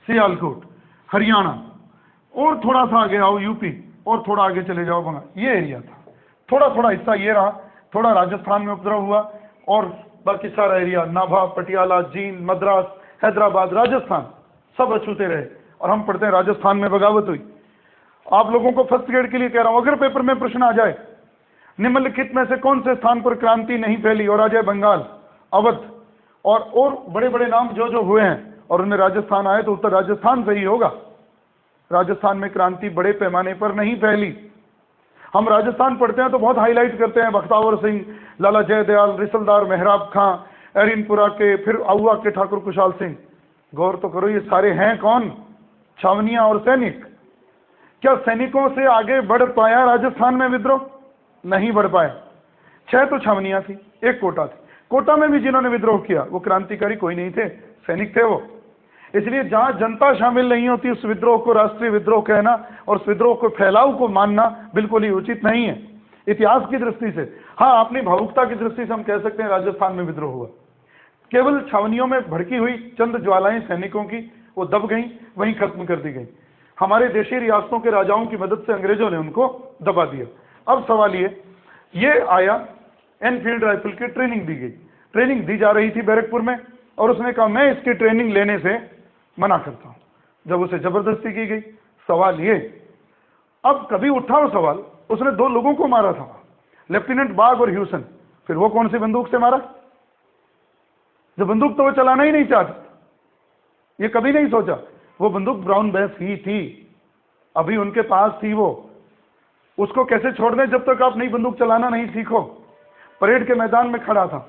सियालकोट, हरियाणा, और थोड़ा सा आगे आओ यूपी, और थोड़ा आगे चले जाओ बंगाल, ये एरिया था। थोड़ा थोड़ा हिस्सा ये रहा, थोड़ा राजस्थान में उपद्रव हुआ, और बाकी सारा एरिया नाभा, पटियाला, जींद, मद्रास, हैदराबाद, राजस्थान सब अछूते रहे। और हम पढ़ते हैं राजस्थान में बगावत हुई। आप लोगों को फर्स्ट ग्रेड के लिए कह रहा हूं, अगर पेपर में प्रश्न आ जाए निम्नलिखित में से कौन से स्थान पर क्रांति नहीं फैली, और आ जाए बंगाल, अवध, और बड़े बड़े नाम जो जो हुए हैं, और उनमें राजस्थान आए, तो उत्तर राजस्थान से ही होगा। राजस्थान में क्रांति बड़े पैमाने पर नहीं फैली। हम राजस्थान पढ़ते हैं तो बहुत हाईलाइट करते हैं, बख्तावर सिंह, लाला जयदयाल, रिसलदार मेहराब खां, एरिनपुरा के, फिर आउआ के ठाकुर कुशाल सिंह। गौर तो करो, ये सारे हैं कौन? छावनियां और सैनिक। क्या सैनिकों से आगे बढ़ पाया राजस्थान में विद्रोह? नहीं बढ़ पाया। 6 तो छावनियां थी, 1 कोटा थी। कोटा में भी जिन्होंने विद्रोह किया वो क्रांतिकारी कोई नहीं थे, सैनिक थे वो। इसलिए जहां जनता शामिल नहीं होती उस विद्रोह को राष्ट्रीय विद्रोह कहना और उस विद्रोह को फैलाव को मानना बिल्कुल ही उचित नहीं है। इतिहास की दृष्टि से। हाँ, अपनी भावुकता की दृष्टि से हम कह सकते हैं राजस्थान में विद्रोह हुआ। केवल छावनियों में भड़की हुई चंद ज्वालाएं सैनिकों की वो दब गईं, वहीं खत्म कर दी गई। हमारे देशी रियासतों के राजाओं की मदद से अंग्रेजों ने उनको दबा दिया। अब सवाल ये आया, एनफील्ड राइफल की ट्रेनिंग दी गई, ट्रेनिंग दी जा रही थी बैरकपुर में, और उसने कहा मैं इसकी ट्रेनिंग लेने से मना करता हूं। जब उसे जबरदस्ती की गई, सवाल ये, अब कभी उठा वो सवाल, उसने 2 लोगों को मारा था, लेफ्टिनेंट बाग और ह्यूसन। फिर वो कौन सी बंदूक से मारा? जो बंदूक तो वो चलाना ही नहीं चाहता, ये कभी नहीं सोचा। वो बंदूक ब्राउन बेस ही थी, अभी उनके पास थी वो, उसको कैसे छोड़ दें जब तक आप नई बंदूक चलाना नहीं सीखो। परेड के मैदान में खड़ा था,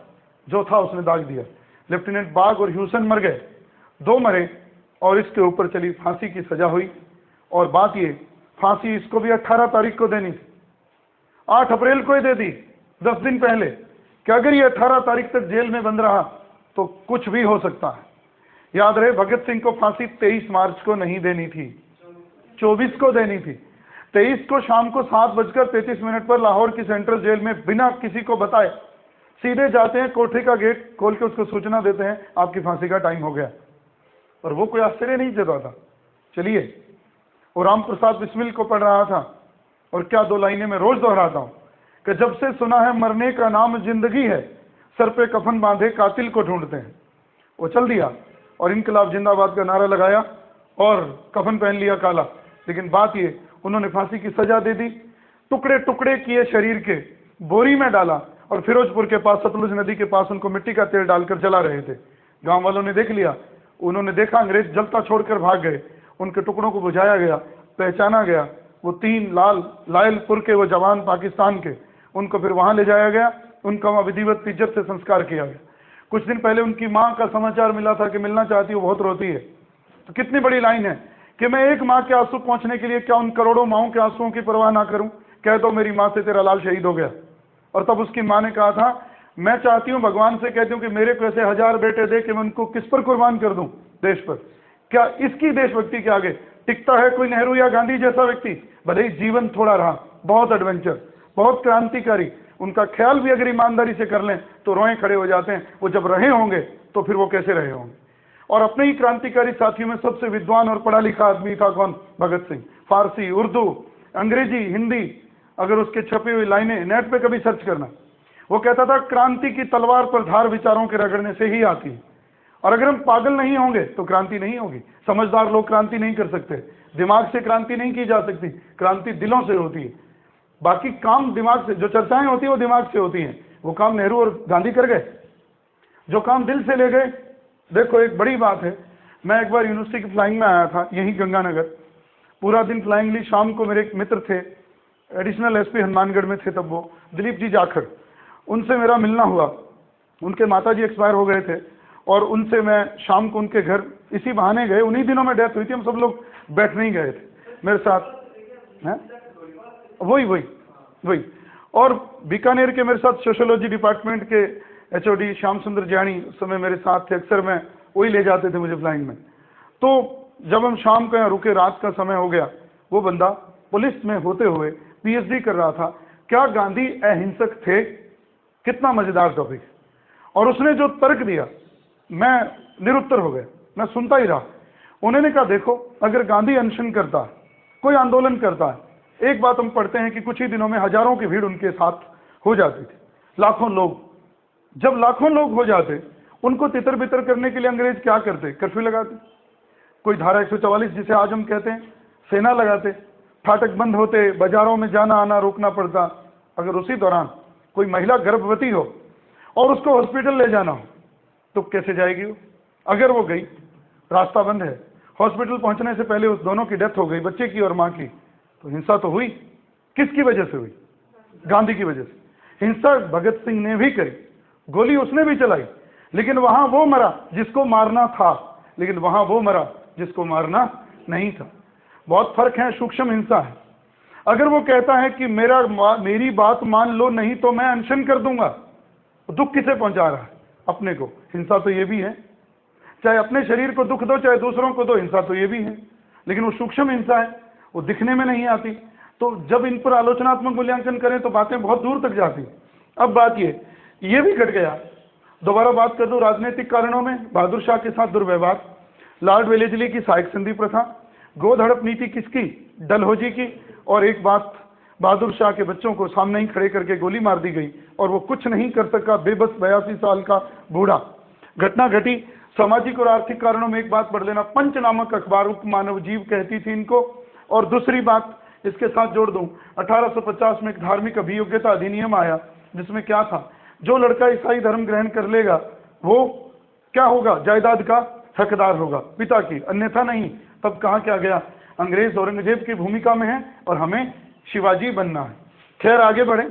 जो था उसने दाग दिया। लेफ्टिनेंट बाग और ह्यूसन मर गए, 2 मरे, और इसके ऊपर चली फांसी की सजा हुई। और बात ये, फांसी इसको भी 18 तारीख को देनी थी, 8 अप्रैल को ही दे दी, 10 दिन पहले, कि अगर ये 18 तारीख तक जेल में बंद रहा तो कुछ भी हो सकता है। याद रहे, भगत सिंह को फांसी 23 मार्च को नहीं देनी थी, 24 को देनी थी। 23 को शाम को 7:33 पर लाहौर की सेंट्रल जेल में बिना किसी को बताए सीधे जाते हैं, कोठरी का गेट खोल के उसको सूचना देते हैं आपकी फांसी का टाइम हो गया। और वो कोई आश्चर्य नहीं जताता। चलिए, और राम प्रसाद बिस्मिल को पढ़ रहा था, और क्या 2 लाइनें मैं रोज दोहराता हूं कि जब से सुना है मरने का नाम जिंदगी है, सर पे कफन बांधे कातिल को ढूंढते हैं। वो चल दिया और इनकलाब जिंदाबाद का नारा लगाया और कफन पहन लिया काला। लेकिन बात ये, उन्होंने फांसी की सजा दे दी, टुकड़े टुकड़े किए शरीर के, बोरी में डाला, और फिरोजपुर के पास सतलुज नदी के पास उनको मिट्टी का तेल डालकर जला रहे थे। गांव वालों ने देख लिया, उन्होंने देखा अंग्रेज जलता छोड़कर भाग गए, उनके टुकड़ों को बुझाया गया, पहचाना गया, वो 3 लायलपुर के वो जवान पाकिस्तान के, उनको फिर वहां ले जाया गया, उनका वहां विधिवत इज्जत से संस्कार किया गया। कुछ दिन पहले उनकी मां का समाचार मिला था कि मिलना चाहती है, वो बहुत रोती है। तो कितनी बड़ी लाइन है कि मैं एक मां के आंसू पहुंचने के लिए क्या उन करोड़ों माओं के आंसुओं की परवाह ना करूं? कह दो मेरी मां से तेरा लाल शहीद हो गया। और तब उसकी मां ने कहा था, मैं चाहती हूं, भगवान से कहती हूं कि मेरे को ऐसे 1000 बेटे दे कि मैं उनको किस पर कुर्बान कर दूं? देश पर। क्या इसकी देशभक्ति के आगे टिकता है कोई नेहरू या गांधी जैसा व्यक्ति? भले ही जीवन थोड़ा रहा, बहुत एडवेंचर, बहुत क्रांतिकारी, उनका ख्याल भी अगर ईमानदारी से कर लें तो रोए खड़े हो जाते हैं। वो जब रहे होंगे तो फिर वो कैसे रहे होंगे? और अपने ही क्रांतिकारी साथियों में सबसे विद्वान और पढ़ा लिखा आदमी था कौन? भगत सिंह। फारसी, उर्दू, अंग्रेजी, हिंदी, अगर उसके छपी हुई लाइनें नेट पे कभी सर्च करना, वो कहता था क्रांति की तलवार पर धार विचारों के रगड़ने से ही आती है। और अगर हम पागल नहीं होंगे तो क्रांति नहीं होगी। समझदार लोग क्रांति नहीं कर सकते, दिमाग से क्रांति नहीं की जा सकती, क्रांति दिलों से होती है। बाकी काम दिमाग से, जो चर्चाएं होती है वो दिमाग से होती हैं। वो काम नेहरू और गांधी कर गए, जो काम दिल से ले गए। देखो, एक बड़ी बात है, मैं एक बार यूनिवर्सिटी की फ्लाइंग में आया था, यहीं गंगानगर, पूरा दिन फ्लाइंग ली। शाम को मेरे एक मित्र थे, एडिशनल एसपी हनुमानगढ़ में थे तब वो, दिलीप जी जाखड़, उनसे मेरा मिलना हुआ। उनके माताजी एक्सपायर हो गए थे, और उनसे मैं शाम को उनके घर इसी बहाने गए। उन्हीं दिनों में डेथ हुई थी, हम सब लोग बैठ नहीं गए थे मेरे साथ, हैं वही। और बीकानेर के मेरे साथ सोशियोलॉजी डिपार्टमेंट के एचओडी श्याम सुंदर जानी उस समय मेरे साथ थे, अक्सर मैं वही ले जाते थे मुझे फ्लाइंग में। तो जब हम शाम को यहाँ रुके, रात का समय हो गया, वो बंदा पुलिस में होते हुए पीएचडी कर रहा था, क्या गांधी अहिंसक थे? कितना मजेदार टॉपिक। और उसने जो तर्क दिया, मैं निरुत्तर हो गया, मैं सुनता ही रहा। उन्होंने कहा, देखो, अगर गांधी अनशन करता है, कोई आंदोलन करता है, एक बात हम पढ़ते हैं कि कुछ ही दिनों में हजारों की भीड़ उनके साथ हो जाती थी, लाखों लोग। जब लाखों लोग हो जाते, उनको तितर बितर करने के लिए अंग्रेज क्या करते? कर्फ्यू लगाते, कोई धारा 144 जिसे आज हम कहते हैं, सेना लगाते, फाटक बंद होते, बाजारों में जाना आना रोकना पड़ता। अगर उसी दौरान कोई महिला गर्भवती हो और उसको हॉस्पिटल ले जाना हो तो कैसे जाएगी वो? अगर वो गई, रास्ता बंद है, हॉस्पिटल पहुंचने से पहले उस दोनों की डेथ हो गई, बच्चे की और मां की, तो हिंसा तो हुई। किसकी वजह से हुई? गांधी की वजह से। हिंसा भगत सिंह ने भी करी, गोली उसने भी चलाई, लेकिन वहां वो मरा जिसको मारना था, लेकिन वहां वो मरा जिसको मारना नहीं था। बहुत फर्क है, सूक्ष्म हिंसा है। अगर वो कहता है कि मेरी बात मान लो, नहीं तो मैं अनशन कर दूंगा, दुख किसे पहुंचा रहा है? अपने को। हिंसा तो ये भी है, चाहे अपने शरीर को दुख दो, चाहे दूसरों को दो, हिंसा तो ये भी है। लेकिन वो सूक्ष्म हिंसा है, वो दिखने में नहीं आती। तो जब इन पर आलोचनात्मक मूल्यांकन करें तो बातें बहुत दूर तक जाती। अब बात ये भी घट गया। दोबारा बात कर दूं राजनीतिक कारणों में, बहादुर शाह के साथ दुर्व्यवहार, लॉर्ड वेलेस्ली की सहायक संधि प्रथा, गोद हड़प नीति किसकी, डलहौजी की, और एक बात, बहादुर शाह के बच्चों को सामने ही खड़े करके गोली मार दी गई और वो कुछ नहीं कर सका, बेबस 82 साल का बूढ़ा। घटना घटी। सामाजिक और आर्थिक कारणों में एक बात पढ़ लेना, पंच नामक अखबार उप मानव जीव कहती थी इनको। और दूसरी बात इसके साथ जोड़ दूं, 1850 में एक धार्मिक अभियोग्यता अधिनियम आया, जिसमें क्या था, जो लड़का ईसाई धर्म ग्रहण कर लेगा वो क्या होगा, जायदाद का हकदार होगा, पिता की, अन्यथा नहीं। तब कहा क्या गया, अंग्रेज औरंगजेब की भूमिका में है और हमें शिवाजी बनना है। खैर आगे बढ़े।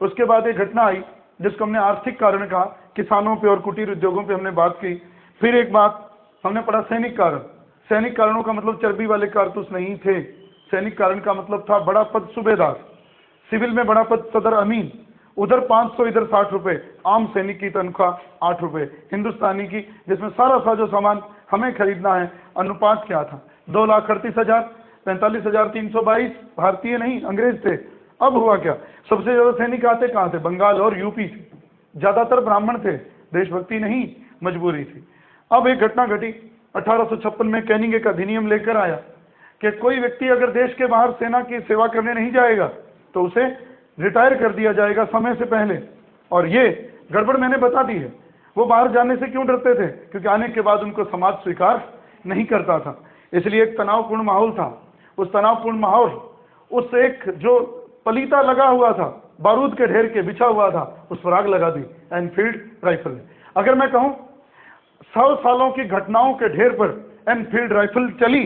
उसके बाद एक घटना आई जिसको हमने आर्थिक कारण कहा, किसानों पे और कुटीर उद्योगों पे हमने बात की। फिर एक बात हमने पढ़ा, सैनिक कारण। सैनिक कारणों का मतलब चर्बी वाले कारतूस नहीं थे। सैनिक कारण का मतलब था बड़ा पद सूबेदार, सिविल में बड़ा पद सदर अमीन, उधर 500 इधर 60 रुपए, आम सैनिक की तनख्वाह 8 रुपए, हिंदुस्तानी की जिसमें सारा साजो सामान हमें खरीदना है। अनुपात क्या था, 2,38,000, 45,322 भारतीय नहीं अंग्रेज थे। अब हुआ क्या, सबसे ज्यादा सैनिक आते कहाँ थे, बंगाल और यूपी से, ज्यादातर ब्राह्मण थे, देशभक्ति नहीं मजबूरी थी। अब एक घटना घटी, 1856 में कैनिंग एक अधिनियम लेकर आया कि कोई व्यक्ति अगर देश के बाहर सेना की सेवा करने नहीं जाएगा तो उसे रिटायर कर दिया जाएगा समय से पहले। और ये गड़बड़ मैंने बता दी है। वो बाहर जाने से क्यों डरते थे, क्योंकि आने के बाद उनको समाज स्वीकार नहीं करता था, इसलिए एक तनावपूर्ण माहौल था। उस तनावपूर्ण माहौल, उस एक जो पलीता लगा हुआ था, बारूद के ढेर के बिछा हुआ था, उस पर आग लगा दी एनफील्ड राइफल ने। अगर मैं कहूं 100 सालों की घटनाओं के ढेर पर एनफील्ड राइफल चली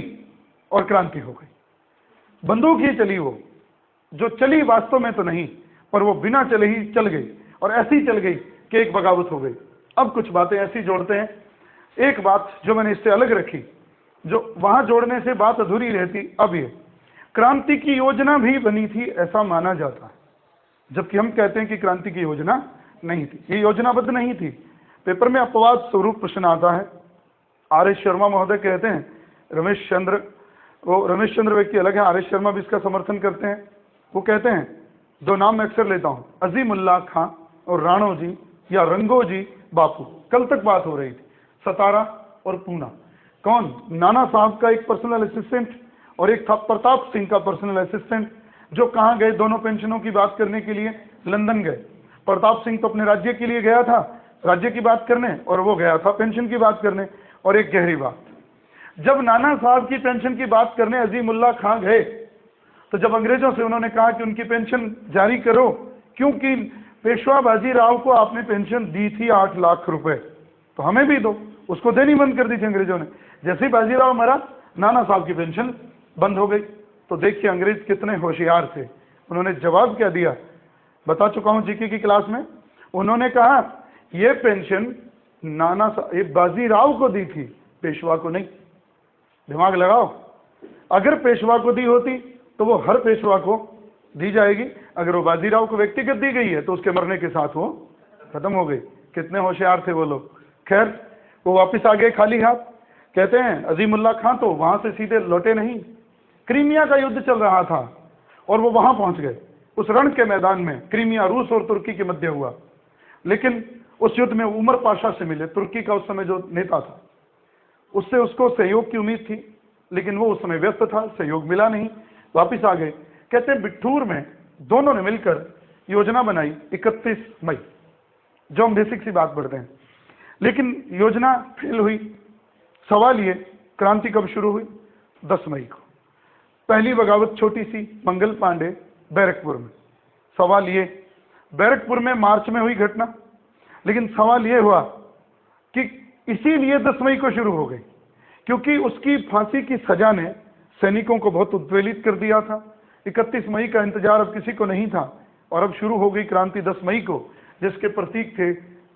और क्रांति हो गई। बंदूक ही चली, वो जो चली वास्तव में तो नहीं, पर वो बिना चले ही चल गई, और ऐसी चल गई कि एक बगावत हो गई। अब कुछ बातें ऐसी जोड़ते हैं। एक बात जो मैंने इससे अलग रखी, जो वहां जोड़ने से बात अधूरी रहती, अब ये क्रांति की योजना भी बनी थी ऐसा माना जाता है, जबकि हम कहते हैं कि क्रांति की योजना नहीं थी, ये योजनाबद्ध नहीं थी। पेपर में अपवाद स्वरूप प्रश्न आता है। आर.एस. शर्मा महोदय कहते हैं, रमेश चंद्र व्यक्ति अलग है, आर.एस. शर्मा भी इसका समर्थन करते हैं। वो कहते हैं, दो नाम मैं अक्सर लेता हूं, अजीमुल्लाह खां और राणो जी या रंगो जी बापू। कल तक बात हो रही थी, सतारा और पूना। कौन, नाना साहब का एक पर्सनल असिस्टेंट और एक था प्रताप सिंह का पर्सनल असिस्टेंट, जो कहाँ गए दोनों पेंशनों की बात करने के लिए, लंदन गए। प्रताप सिंह तो अपने राज्य के लिए गया था, राज्य की बात करने, और वो गया था पेंशन की बात करने। और एक गहरी बात, जब नाना साहब की पेंशन की बात करने अजीमुल्लाह खां गए, तो जब अंग्रेजों से उन्होंने कहा कि उनकी पेंशन जारी करो, क्योंकि पेशवा बाजीराव को आपने पेंशन दी थी 8 लाख रुपए, तो हमें भी दो, उसको देनी बंद कर दी थी अंग्रेजों ने। जैसे ही बाजीराव मरा, नाना साहब की पेंशन बंद हो गई। तो देखिए अंग्रेज कितने होशियार थे, उन्होंने जवाब क्या दिया, बता चुका हूं जीके की क्लास में। उन्होंने कहा ये पेंशन ये बाजीराव को दी थी, पेशवा को नहीं। दिमाग लगाओ, अगर पेशवा को दी होती तो वो हर पेशवा को दी जाएगी, अगर वो बाजीराव को व्यक्तिगत दी गई है तो उसके मरने के साथ वो खत्म हो गई। कितने होशियार थे वो लोग। खैर वो वापस आ गए खाली हाथ। कहते हैं अजीमुल्लाह खां तो वहां से सीधे लौटे नहीं, क्रीमिया का युद्ध चल रहा था और वो वहां पहुंच गए। उस रण के मैदान में क्रीमिया रूस और तुर्की के मध्य हुआ, लेकिन उस युद्ध में उमर पाशा से मिले, तुर्की का उस समय जो नेता था, उससे उसको सहयोग की उम्मीद थी, लेकिन वो उस समय व्यस्त था, सहयोग मिला नहीं, वापिस आ गए। कहते हैं बिठूर में दोनों ने मिलकर योजना बनाई 31 मई, जो हम बेसिक सी बात पढ़ते हैं, लेकिन योजना फेल हुई। सवाल ये, क्रांति कब शुरू हुई? 10 मई को। पहली बगावत छोटी सी मंगल पांडे बैरकपुर में। सवाल ये, बैरकपुर में मार्च में हुई घटना, लेकिन सवाल ये हुआ कि इसीलिए 10 मई को शुरू हो गई, क्योंकि उसकी फांसी की सजा ने सैनिकों को बहुत उद्वेलित कर दिया था। 31 मई का इंतजार अब किसी को नहीं था, और अब शुरू हो गई क्रांति 10 मई को, जिसके प्रतीक थे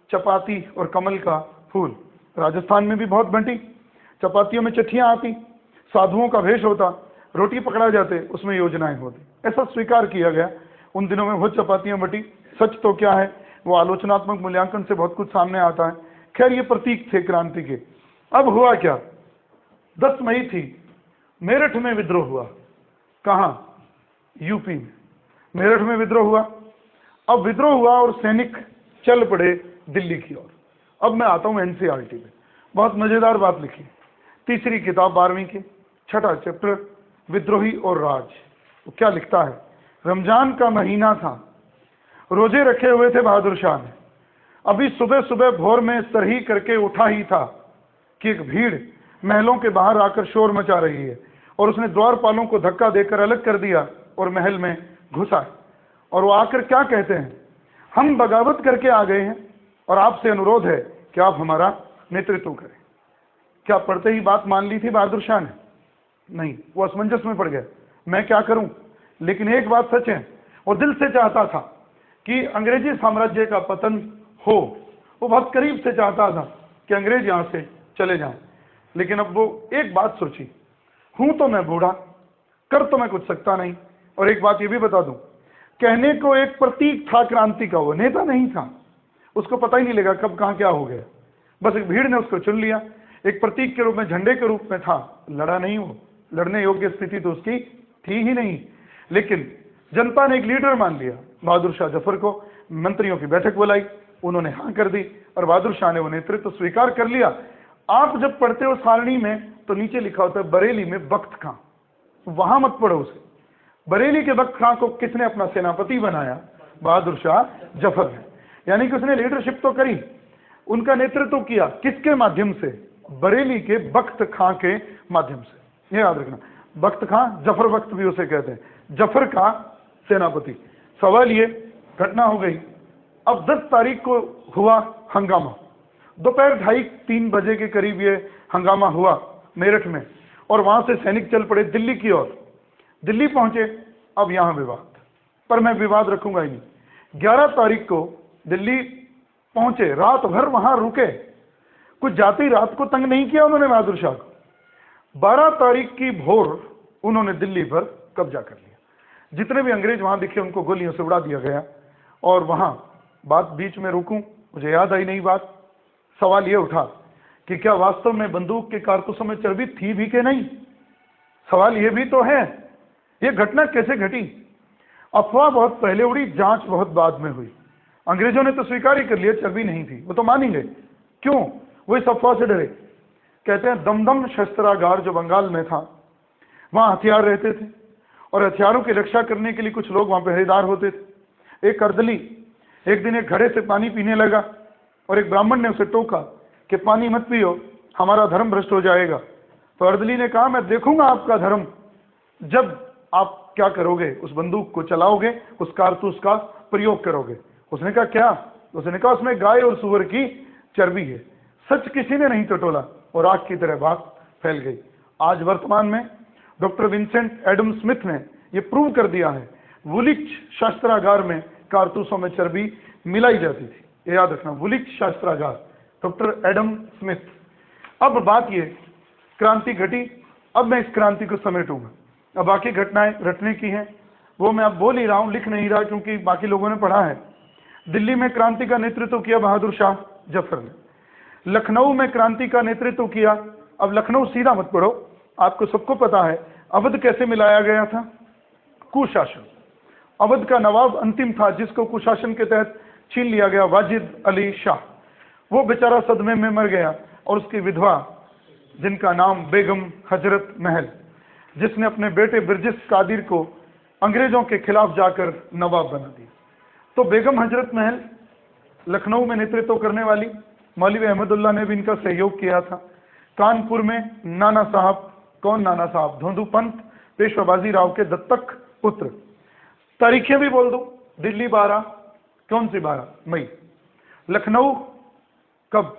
चपाती और कमल का फूल। राजस्थान में भी बहुत बंटी, चपातियों में चिट्ठियां आती, साधुओं का भेष होता, रोटी पकड़ा जाते, उसमें योजनाएं होती, ऐसा स्वीकार किया गया। उन दिनों में बहुत चपातियां बटी। सच तो क्या है, वो आलोचनात्मक मूल्यांकन से बहुत कुछ सामने आता है। खैर ये प्रतीक थे क्रांति के। अब हुआ क्या, 10 मई थी, मेरठ में विद्रोह हुआ। कहाँ? यूपी में मेरठ में विद्रोह हुआ। अब विद्रोह हुआ और सैनिक चल पड़े दिल्ली की ओर। अब मैं आता हूं एनसीईआरटी में, बहुत मजेदार बात लिखी, तीसरी किताब 12वीं की, छठा चैप्टर, विद्रोही और राज। वो क्या लिखता है, रमजान का महीना था, रोजे रखे हुए थे बहादुर शाह ने। अभी सुबह सुबह भोर में सरही करके उठा ही था कि एक भीड़ महलों के बाहर आकर शोर मचा रही है, और उसने द्वारपालों को धक्का देकर अलग कर दिया और महल में घुसा। और वो आकर क्या कहते हैं, हम बगावत करके आ गए हैं और आपसे अनुरोध है कि आप हमारा नेतृत्व करें। क्या पढ़ते ही बात मान ली थी बहादुर शाह ने? नहीं, वो असमंजस में पड़ गए, मैं क्या करूं। लेकिन एक बात सच है, वो दिल से चाहता था कि अंग्रेजी साम्राज्य का पतन हो। वो बहुत करीब से चाहता था कि अंग्रेज यहां से चले जाएं। लेकिन अब वो एक बात सोची, हूं तो मैं बूढ़ा, कर तो मैं कुछ सकता नहीं। और एक बात ये भी बता दूं, कहने को एक प्रतीक था क्रांति का, वो नेता नहीं था। उसको पता ही नहीं लगा कब कहां क्या हो गया। बस एक भीड़ ने उसको चुन लिया, एक प्रतीक के रूप में, झंडे के रूप में था। लड़ा नहीं, वो लड़ने योग्य स्थिति तो उसकी थी ही नहीं। लेकिन जनता ने एक लीडर मान लिया बहादुर शाह जफर को। मंत्रियों की बैठक बुलाई, उन्होंने हाँ कर दी और बहादुर शाह ने वो नेतृत्व स्वीकार कर लिया। आप जब पढ़ते हो सारणी में तो नीचे लिखा होता है बरेली में बख्त खां, वहां मत पढ़ो उसे। बरेली के बख्त खां को किसने अपना सेनापति बनाया? बहादुर शाह जफर ने। यानी कि उसने लीडरशिप तो करी, उनका नेतृत्व किया। किसके माध्यम से? बरेली के बख्त खां के माध्यम से। ये याद रखना, बख्त खां, जफर बख्त भी उसे कहते हैं, जफर का सेनापति। सवाल ये, घटना हो गई। अब 10 तारीख को हुआ हंगामा, दोपहर 2:30-3 बजे के करीब ये हंगामा हुआ मेरठ में, और वहां से सैनिक चल पड़े दिल्ली की ओर। दिल्ली पहुंचे, अब यहां विवाद, पर मैं विवाद रखूंगा ही नहीं। 11 तारीख को दिल्ली पहुंचे, रात भर वहां रुके, कुछ जाती रात को तंग नहीं किया उन्होंने बहादुर शाह को। 12 तारीख की भोर उन्होंने दिल्ली पर कब्जा कर लिया। जितने भी अंग्रेज वहां दिखे उनको गोलियों से उड़ा दिया गया। और वहां बात बीच में रोकूं, मुझे याद आई नई बात। सवाल ये उठा कि क्या वास्तव में बंदूक के कारतूसों में चर्बी थी भी कि नहीं? सवाल ये भी तो है, ये घटना कैसे घटी? अफवाह बहुत पहले उड़ी, जांच बहुत बाद में हुई। अंग्रेजों ने तो स्वीकार ही कर लिया चर्बी नहीं थी, वो तो मानेंगे। क्यों? वो इस अफवाह से डरे। कहते हैं दमदम शस्त्रागार जो बंगाल में था, वहां हथियार रहते थे, और हथियारों की रक्षा करने के लिए कुछ लोग वहां पहरेदार होते थे। एक अर्दली एक दिन एक घड़े से पानी पीने लगा, और एक ब्राह्मण ने उसे टोका कि पानी मत पियो, हमारा धर्म भ्रष्ट हो जाएगा। तो अर्दली ने कहा, मैं देखूंगा आपका धर्म जब आप क्या करोगे, उस बंदूक को चलाओगे, उस कारतूस का प्रयोग करोगे। उसने कहा क्या? उसने कहा उसमें गाय और सुअर की चर्बी है। सच किसी ने नहीं टटोला, और आग की तरह बात फैल गई। आज वर्तमान में डॉक्टर विंसेंट एडम स्मिथ ने यह प्रूव कर दिया है, वुलिच शस्त्रागार में कारतूसों में चर्बी मिलाई जाती थी। ये याद रखना, वुलिच शस्त्रागार, डॉक्टर एडम स्मिथ। अब बात ये, क्रांति घटी, अब मैं इस क्रांति को समेटूंगा। अब बाकी घटनाएं रटने की हैं, वो मैं अब बोल ही रहा हूं, लिख नहीं रहा, क्योंकि बाकी लोगों ने पढ़ा है। दिल्ली में क्रांति का नेतृत्व किया बहादुर शाह जफर ने। लखनऊ में क्रांति का नेतृत्व किया। अब लखनऊ सीधा मत पढ़ो, आपको सबको पता है अवध कैसे मिलाया गया था। कुशासन, अवध का नवाब अंतिम था जिसको कुशासन के तहत छीन लिया गया, वाजिद अली शाह। वो बेचारा सदमे में मर गया, और उसकी विधवा जिनका नाम बेगम हजरत महल, जिसने अपने बेटे बिरजिस कादिर को अंग्रेजों के खिलाफ जाकर नवाब बना दिया। तो बेगम हजरत महल लखनऊ में नेतृत्व करने वाली, मौलवी अहमदुल्लाह ने भी इनका सहयोग किया था। कानपुर में नाना साहब, कौन नाना साहब? धोंदू पंत, पेशवा बाजीराव के दत्तक पुत्र। तारीखें भी बोल दो, दिल्ली 12, कौन सी 12 मई, लखनऊ कब?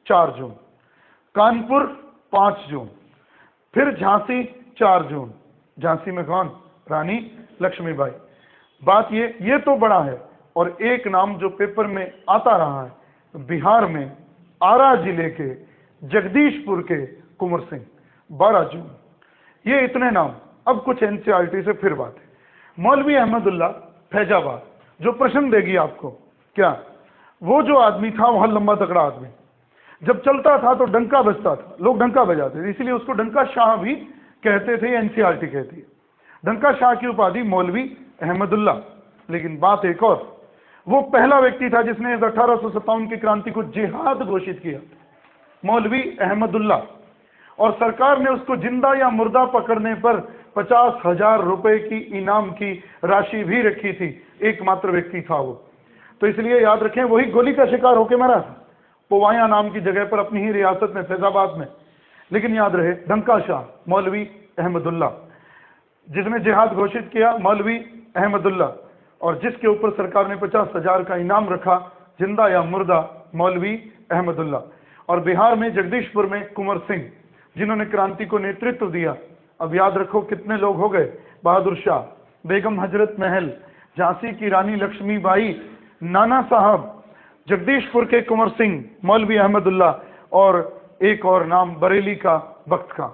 4 जून, कानपुर 5 जून, फिर झांसी 4 जून। झांसी में कौन? रानी लक्ष्मीबाई। बात ये तो बड़ा है। और एक नाम जो पेपर में आता रहा है, बिहार में आरा जिले के जगदीशपुर के कुंवर सिंह, 12 जून। ये इतने नाम। अब कुछ एनसीईआरटी से फिर बात है। मौलवी अहमदुल्लाह फैजाबाद, जो प्रश्न देगी आपको, क्या वो जो आदमी था वहां लंबा तगड़ा आदमी, जब चलता था तो डंका बजता था, लोग डंका बजाते थे, इसलिए उसको डंका शाह भी कहते थे, एनसीईआरटी कहती है। डंका शाह की उपाधि मौलवी अहमदुल्ला। लेकिन बात एक और, वो पहला व्यक्ति था जिसने 1857 की क्रांति को जिहाद घोषित किया, मौलवी अहमदुल्ला। और सरकार ने उसको जिंदा या मुर्दा पकड़ने पर 50,000 रुपए की इनाम की राशि भी रखी थी। एकमात्र व्यक्ति था वो। तो इसलिए याद रखें, वही गोली का शिकार होकर मरा था पोवाया नाम की जगह पर, अपनी ही रियासत में, फैजाबाद में। लेकिन याद रहे, डंका शाह मौलवी अहमदुल्ला, जिसने जिहाद घोषित किया मौलवी अहमदुल्ला, और जिसके ऊपर सरकार ने 50,000 का इनाम रखा, जिंदा या मुर्दा, मौलवी अहमदुल्ला। और बिहार में जगदीशपुर में कुंवर सिंह, जिन्होंने क्रांति को नेतृत्व दिया। अब याद रखो कितने लोग हो गए, बहादुर शाह, बेगम हजरत महल, झांसी की रानी लक्ष्मीबाई, नाना साहब, जगदीशपुर के कुंवर सिंह, मौलवी अहमदुल्ला, और एक और नाम बरेली का बख्त खां।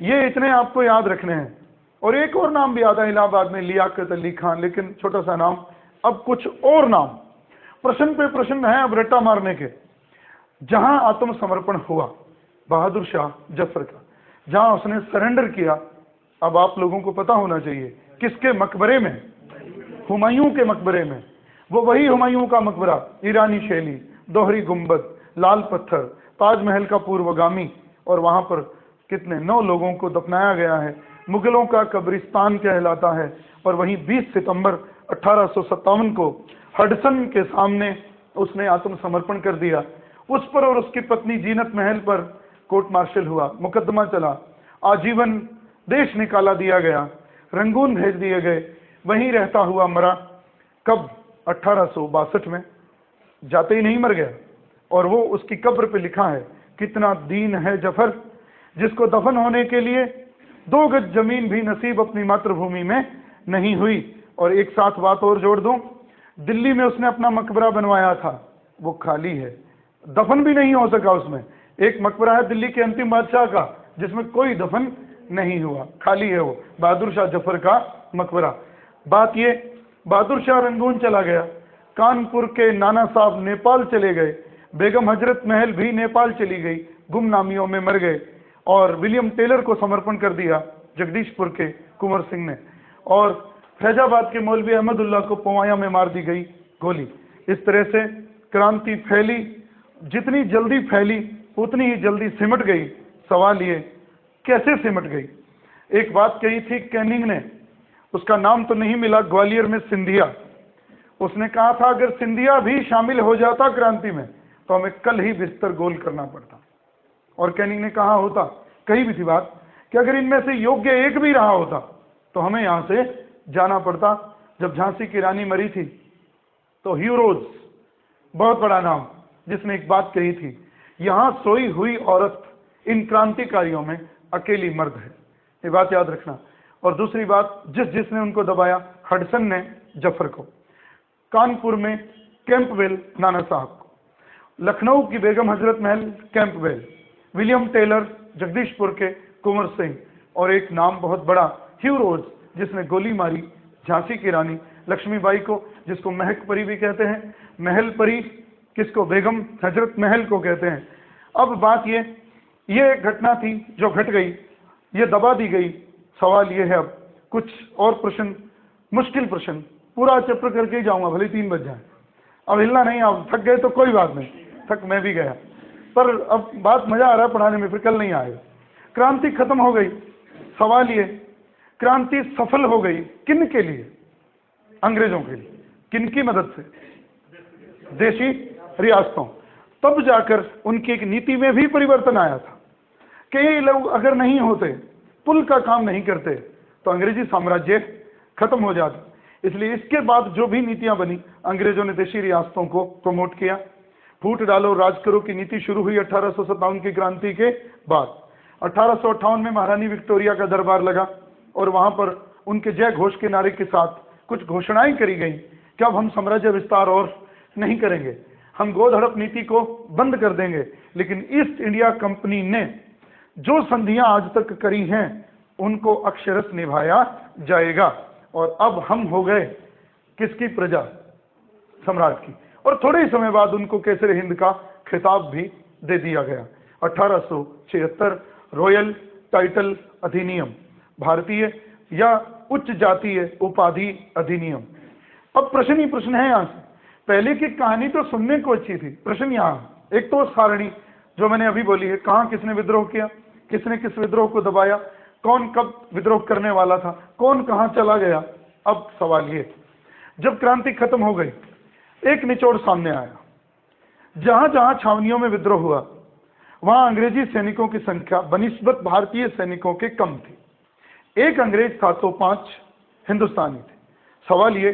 ये इतने आपको याद रखने हैं। और एक और नाम भी आता है इलाहाबाद में, लियाकत अली खान, लेकिन छोटा सा नाम। अब कुछ और नाम प्रश्न पे प्रश्न है अब रट्टा मारने के। जहां आत्मसमर्पण हुआ बहादुर शाह जफर का, जहां उसने सरेंडर किया, अब आप लोगों को पता होना चाहिए किसके मकबरे में, हुमायूं के मकबरे में। वो वही हुमायूं का मकबरा, ईरानी शैली, दोहरी गुंबद, लाल पत्थर, ताजमहल का पूर्वगामी, और वहां पर कितने 9 लोगों को दफनाया गया है, मुगलों का कब्रिस्तान कहलाता है। और वहीं 20 सितंबर 1857 को हडसन के सामने उसने आत्मसमर्पण कर दिया। उस पर और उसकी पत्नी जीनत महल पर कोर्ट मार्शल हुआ, मुकदमा चला, आजीवन देश निकाला दिया गया, रंगून भेज दिए गए, वहीं रहता हुआ मरा। कब? 1862 में। जाते ही नहीं मर गया। और वो उसकी कब्र पे लिखा है, कितना दीन है जफर, जिसको दफन होने के लिए 2 गज जमीन भी नसीब अपनी मातृभूमि में नहीं हुई। और एक साथ बात और जोड़ दूं, दिल्ली में उसने अपना मकबरा बनवाया था, वो खाली है, दफन भी नहीं हो सका उसमें। एक मकबरा है दिल्ली के अंतिम बादशाह का, जिसमें कोई दफन नहीं हुआ, खाली है वो, बहादुर शाह जफर का मकबरा। बात ये, बहादुर शाह रंगून चला गया, कानपुर के नाना साहब नेपाल चले गए, बेगम हजरत महल भी नेपाल चली गई, गुमनामियों में मर गए। और विलियम टेलर को समर्पण कर दिया जगदीशपुर के कुंवर सिंह ने। और फैजाबाद के मौलवी अहमदुल्ला को पोवाया में मार दी गई गोली। इस तरह से क्रांति फैली, जितनी जल्दी फैली उतनी ही जल्दी सिमट गई। सवाल ये, कैसे सिमट गई? एक बात कही थी कैनिंग ने, उसका नाम तो नहीं मिला, ग्वालियर में सिंधिया। उसने कहा था अगर सिंधिया भी शामिल हो जाता क्रांति में तो हमें कल ही बिस्तर गोल करना पड़ता। और कैनिंग ने कहा होता, कही भी थी बात, कि अगर इनमें से योग्य एक भी रहा होता तो हमें यहां से जाना पड़ता। जब झांसी की रानी मरी थी तो ह्यूरोज, बहुत बड़ा नाम, जिसने एक बात कही थी, यहां सोई हुई औरत इन क्रांतिकारियों में अकेली मर्द है। ये बात याद रखना। और दूसरी बात, जिसने उनको दबाया, हडसन ने जफर को, कानपुर में कैंपवेल नाना साहब को, लखनऊ की Begum Hazrat Mahal Campbell, William Taylor Jagdishpur के कुंवर सिंह, और एक नाम बहुत बड़ा ह्यूरोज, जिसने गोली मारी झांसी की रानी लक्ष्मीबाई को, जिसको महक परी भी कहते हैं, महल परी किसको, बेगम हजरत महल को कहते हैं। अब बात ये घटना थी जो घट गई, ये दबा दी गई। सवाल ये है, अब कुछ और प्रश्न, मुश्किल प्रश्न, पूरा चैप्टर करके ही जाऊंगा, भले 3 बज जाए। अब हिलना नहीं, आप थक गए तो कोई बात नहीं, थक मैं भी गया, पर अब बात मजा आ रहा है पढ़ाने में, फिर कल नहीं आएगा। क्रांति खत्म हो गई। सवाल ये, क्रांति सफल हो गई किन के लिए? अंग्रेजों के लिए। किन की मदद से? देशी रियासतों। तब जाकर उनकी एक नीति में भी परिवर्तन आया था। कई लोग अगर नहीं होते, पुल का काम नहीं करते, तो अंग्रेजी साम्राज्य खत्म हो जाता। इसलिए इसके बाद जो भी नीतियां बनी, अंग्रेजों ने देशी रियासतों को प्रमोट किया। फूट डालो राज करो की नीति शुरू हुई 1857 की क्रांति के बाद। 1858 में महारानी विक्टोरिया का दरबार लगा और वहां पर उनके जय घोष के नारे के साथ कुछ घोषणाएं करी गई कि अब हम साम्राज्य विस्तार और नहीं करेंगे, हम गोद हड़प नीति को बंद कर देंगे। लेकिन ईस्ट इंडिया कंपनी ने जो संधियां आज तक करी हैं उनको अक्षरश निभाया जाएगा। और अब हम हो गए किसकी प्रजा? सम्राट की। और थोड़े ही समय बाद उनको केसर हिंद का खिताब भी दे दिया गया। 1876 रॉयल टाइटल अधिनियम, भारतीय या उच्च जातीय उपाधि अधिनियम। अब प्रश्न ही प्रश्न है यहाँ से। पहले की कहानी तो सुनने को अच्छी थी, प्रश्न यहाँ एक तो सारणी जो मैंने अभी बोली है, कहाँ किसने विद्रोह किया, किसने किस विद्रोह को दबाया, कौन कब विद्रोह करने वाला था, कौन कहाँ चला गया। अब सवाल ये, जब क्रांति खत्म हो गई एक निचोड़ सामने आया, जहां जहां छावनियों में विद्रोह हुआ वहां अंग्रेजी सैनिकों की संख्या बनिस्बत भारतीय सैनिकों के कम थी। एक अंग्रेज था तो 5 हिंदुस्तानी थे। सवाल ये,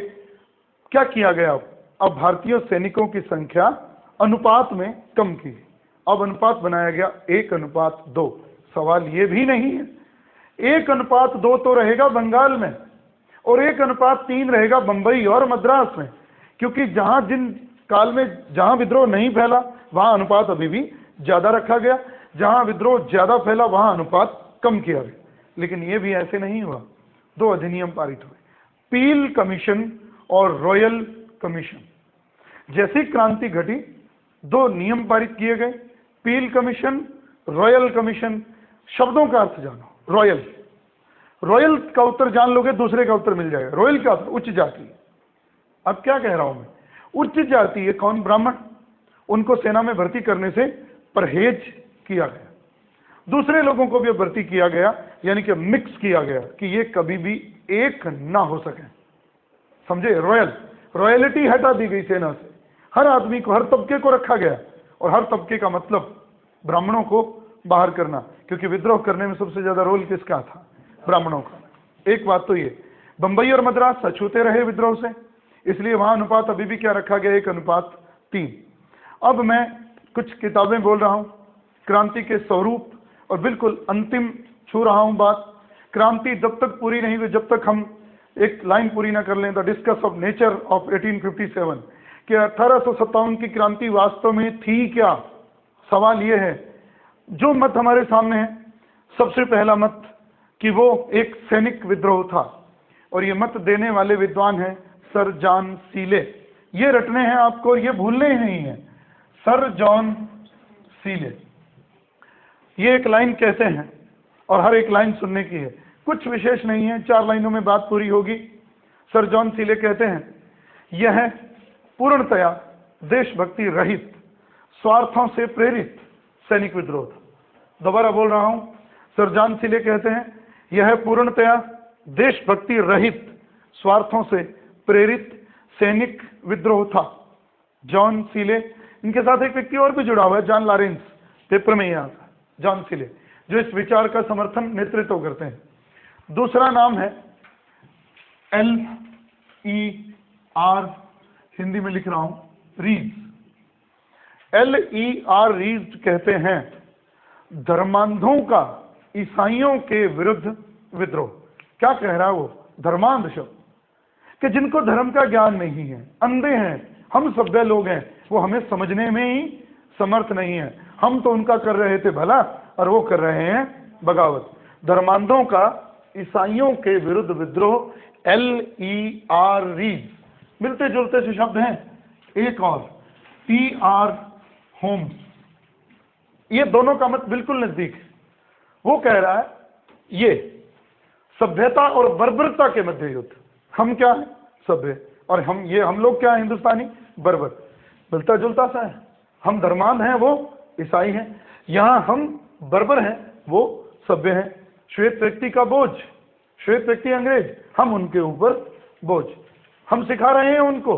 क्या किया गया? अब भारतीय सैनिकों की संख्या अनुपात में कम की, अब अनुपात बनाया गया 1:2। सवाल ये भी नहीं है, 1:2 तो रहेगा बंगाल में और 1:3 रहेगा बंबई और मद्रास में, क्योंकि जहां जिन काल में जहां विद्रोह नहीं फैला वहां अनुपात अभी भी ज्यादा रखा गया, जहां विद्रोह ज्यादा फैला वहां अनुपात कम किया गया। लेकिन यह भी ऐसे नहीं हुआ, 2 अधिनियम पारित हुए, पील कमीशन और रॉयल कमीशन। जैसी क्रांति घटी 2 नियम पारित किए गए, पील कमीशन, रॉयल कमीशन। शब्दों का अर्थ जानो। रॉयल, रॉयल का उत्तर जान लोगे दूसरे का उत्तर मिल जाएगा। रॉयल का उच्च जाति। अब क्या कह रहा हूं मैं, उच्च जाति है कौन? ब्राह्मण। उनको सेना में भर्ती करने से परहेज किया गया, दूसरे लोगों को भी भर्ती किया गया, यानी कि मिक्स किया गया कि ये कभी भी एक ना हो सके। समझे? रॉयल, रॉयलिटी हटा दी गई सेना से, हर आदमी को, हर तबके को रखा गया, और हर तबके का मतलब ब्राह्मणों को बाहर करना, क्योंकि विद्रोह करने में सबसे ज्यादा रोल किसका था? ब्राह्मणों का। एक बात तो ये, बंबई और मद्रास अछूते रहे विद्रोह से, इसलिए वहां अनुपात अभी भी क्या रखा गया? 1:3। अब मैं कुछ किताबें बोल रहा हूं क्रांति के स्वरूप, और बिल्कुल अंतिम छू रहा हूं बात। क्रांति जब तक पूरी नहीं हुई, जब तक हम एक लाइन पूरी ना कर लें, the discuss of nature of 1857, कि 1857 की क्रांति वास्तव में थी क्या? सवाल यह है। जो मत हमारे सामने है, सबसे पहला मत कि वो एक सैनिक विद्रोह था, और ये मत देने वाले विद्वान हैं सर जॉन सीले। ये रटने हैं आपको, ये भूलने ही नहीं है। सर जॉन सीले, ये एक लाइन कहते हैं, और हर एक लाइन सुनने की है, कुछ विशेष नहीं है, 4 लाइनों में बात पूरी होगी। सर जॉन सीले कहते हैं, यह पूर्णतया देशभक्ति रहित, स्वार्थों से प्रेरित सैनिक विद्रोह था। दोबारा बोल रहा हूं, सर जॉन सीले कहते हैं, यह पूर्णतया देशभक्ति रहित, स्वार्थों से प्रेरित सैनिक विद्रोह था। जॉन सीले, इनके साथ एक व्यक्ति और भी जुड़ा हुआ है, जॉन लॉरेंस, पेपर में यहाँ था, जॉन सीले, जो इस विचार का समर्थन नेतृत्व करते हैं। दूसरा नाम है L.E.R., हिंदी में लिख रहा हूं, रीज। L.E.R. रीज कहते हैं धर्मांधों का ईसाइयों के विरुद्ध विद्रोह। क्या कह रहा है वो? धर्मांध शब्द, कि जिनको धर्म का ज्ञान नहीं है, अंधे हैं, हम सभ्य लोग हैं, वो हमें समझने में ही समर्थ नहीं है। हम तो उनका कर रहे थे भला, और वो कर रहे हैं बगावत। धर्मांधों का ईसाइयों के विरुद्ध विद्रोह, L.E.R. रीज। मिलते जुलते से शब्द हैं, एक और T.R. होम्स। ये दोनों का मत बिल्कुल नजदीक है। वो कह रहा है ये सभ्यता और बर्बरता के मध्य युद्ध। हम क्या है? सभ्य, और हम लोग क्या है? हिंदुस्तानी, बर्बर। मिलता जुलता सा है, हम धर्मांध हैं, वो ईसाई हैं। यहां हम बर्बर हैं, वो सभ्य हैं। श्वेत व्यक्ति का बोझ, श्वेत व्यक्ति अंग्रेज, हम उनके ऊपर बोझ। हम सिखा रहे हैं उनको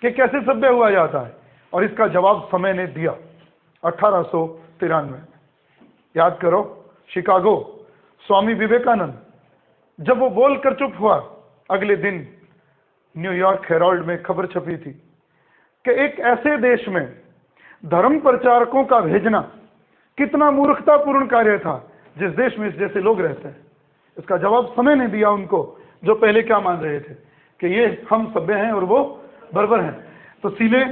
कि कैसे सभ्य हुआ जाता है, और इसका जवाब समय ने दिया 1893। याद करो, शिकागो, स्वामी विवेकानंद, जब वो बोलकर चुप हुआ, अगले दिन न्यूयॉर्क हेराल्ड में खबर छपी थी कि एक ऐसे देश में धर्म प्रचारकों का भेजना कितना मूर्खतापूर्ण कार्य था, जिस देश में इस जैसे लोग रहते हैं। इसका जवाब समय ने दिया उनको, जो पहले क्या मान रहे थे कि ये हम सभ्य हैं और वो बर्बर हैं। तो सीले,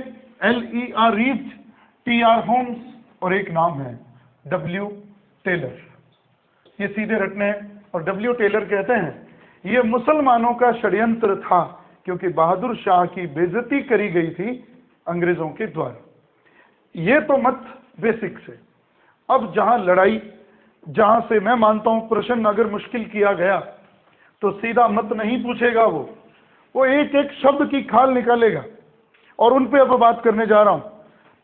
L.E.R. रीज, T.R. होम्स, और एक नाम है W. टेलर। ये सीधे रटने हैं। और W. टेलर कहते हैं ये मुसलमानों का षड्यंत्र था, क्योंकि बहादुर शाह की बेइज्जती करी गई थी अंग्रेजों के द्वारा। ये तो मत बेसिक से। अब जहां लड़ाई, जहां से मैं मानता हूं प्रश्न अगर मुश्किल किया गया तो सीधा मत नहीं पूछेगा, वो एक एक शब्द की खाल निकालेगा। और उन पे अब बात करने जा रहा हूं।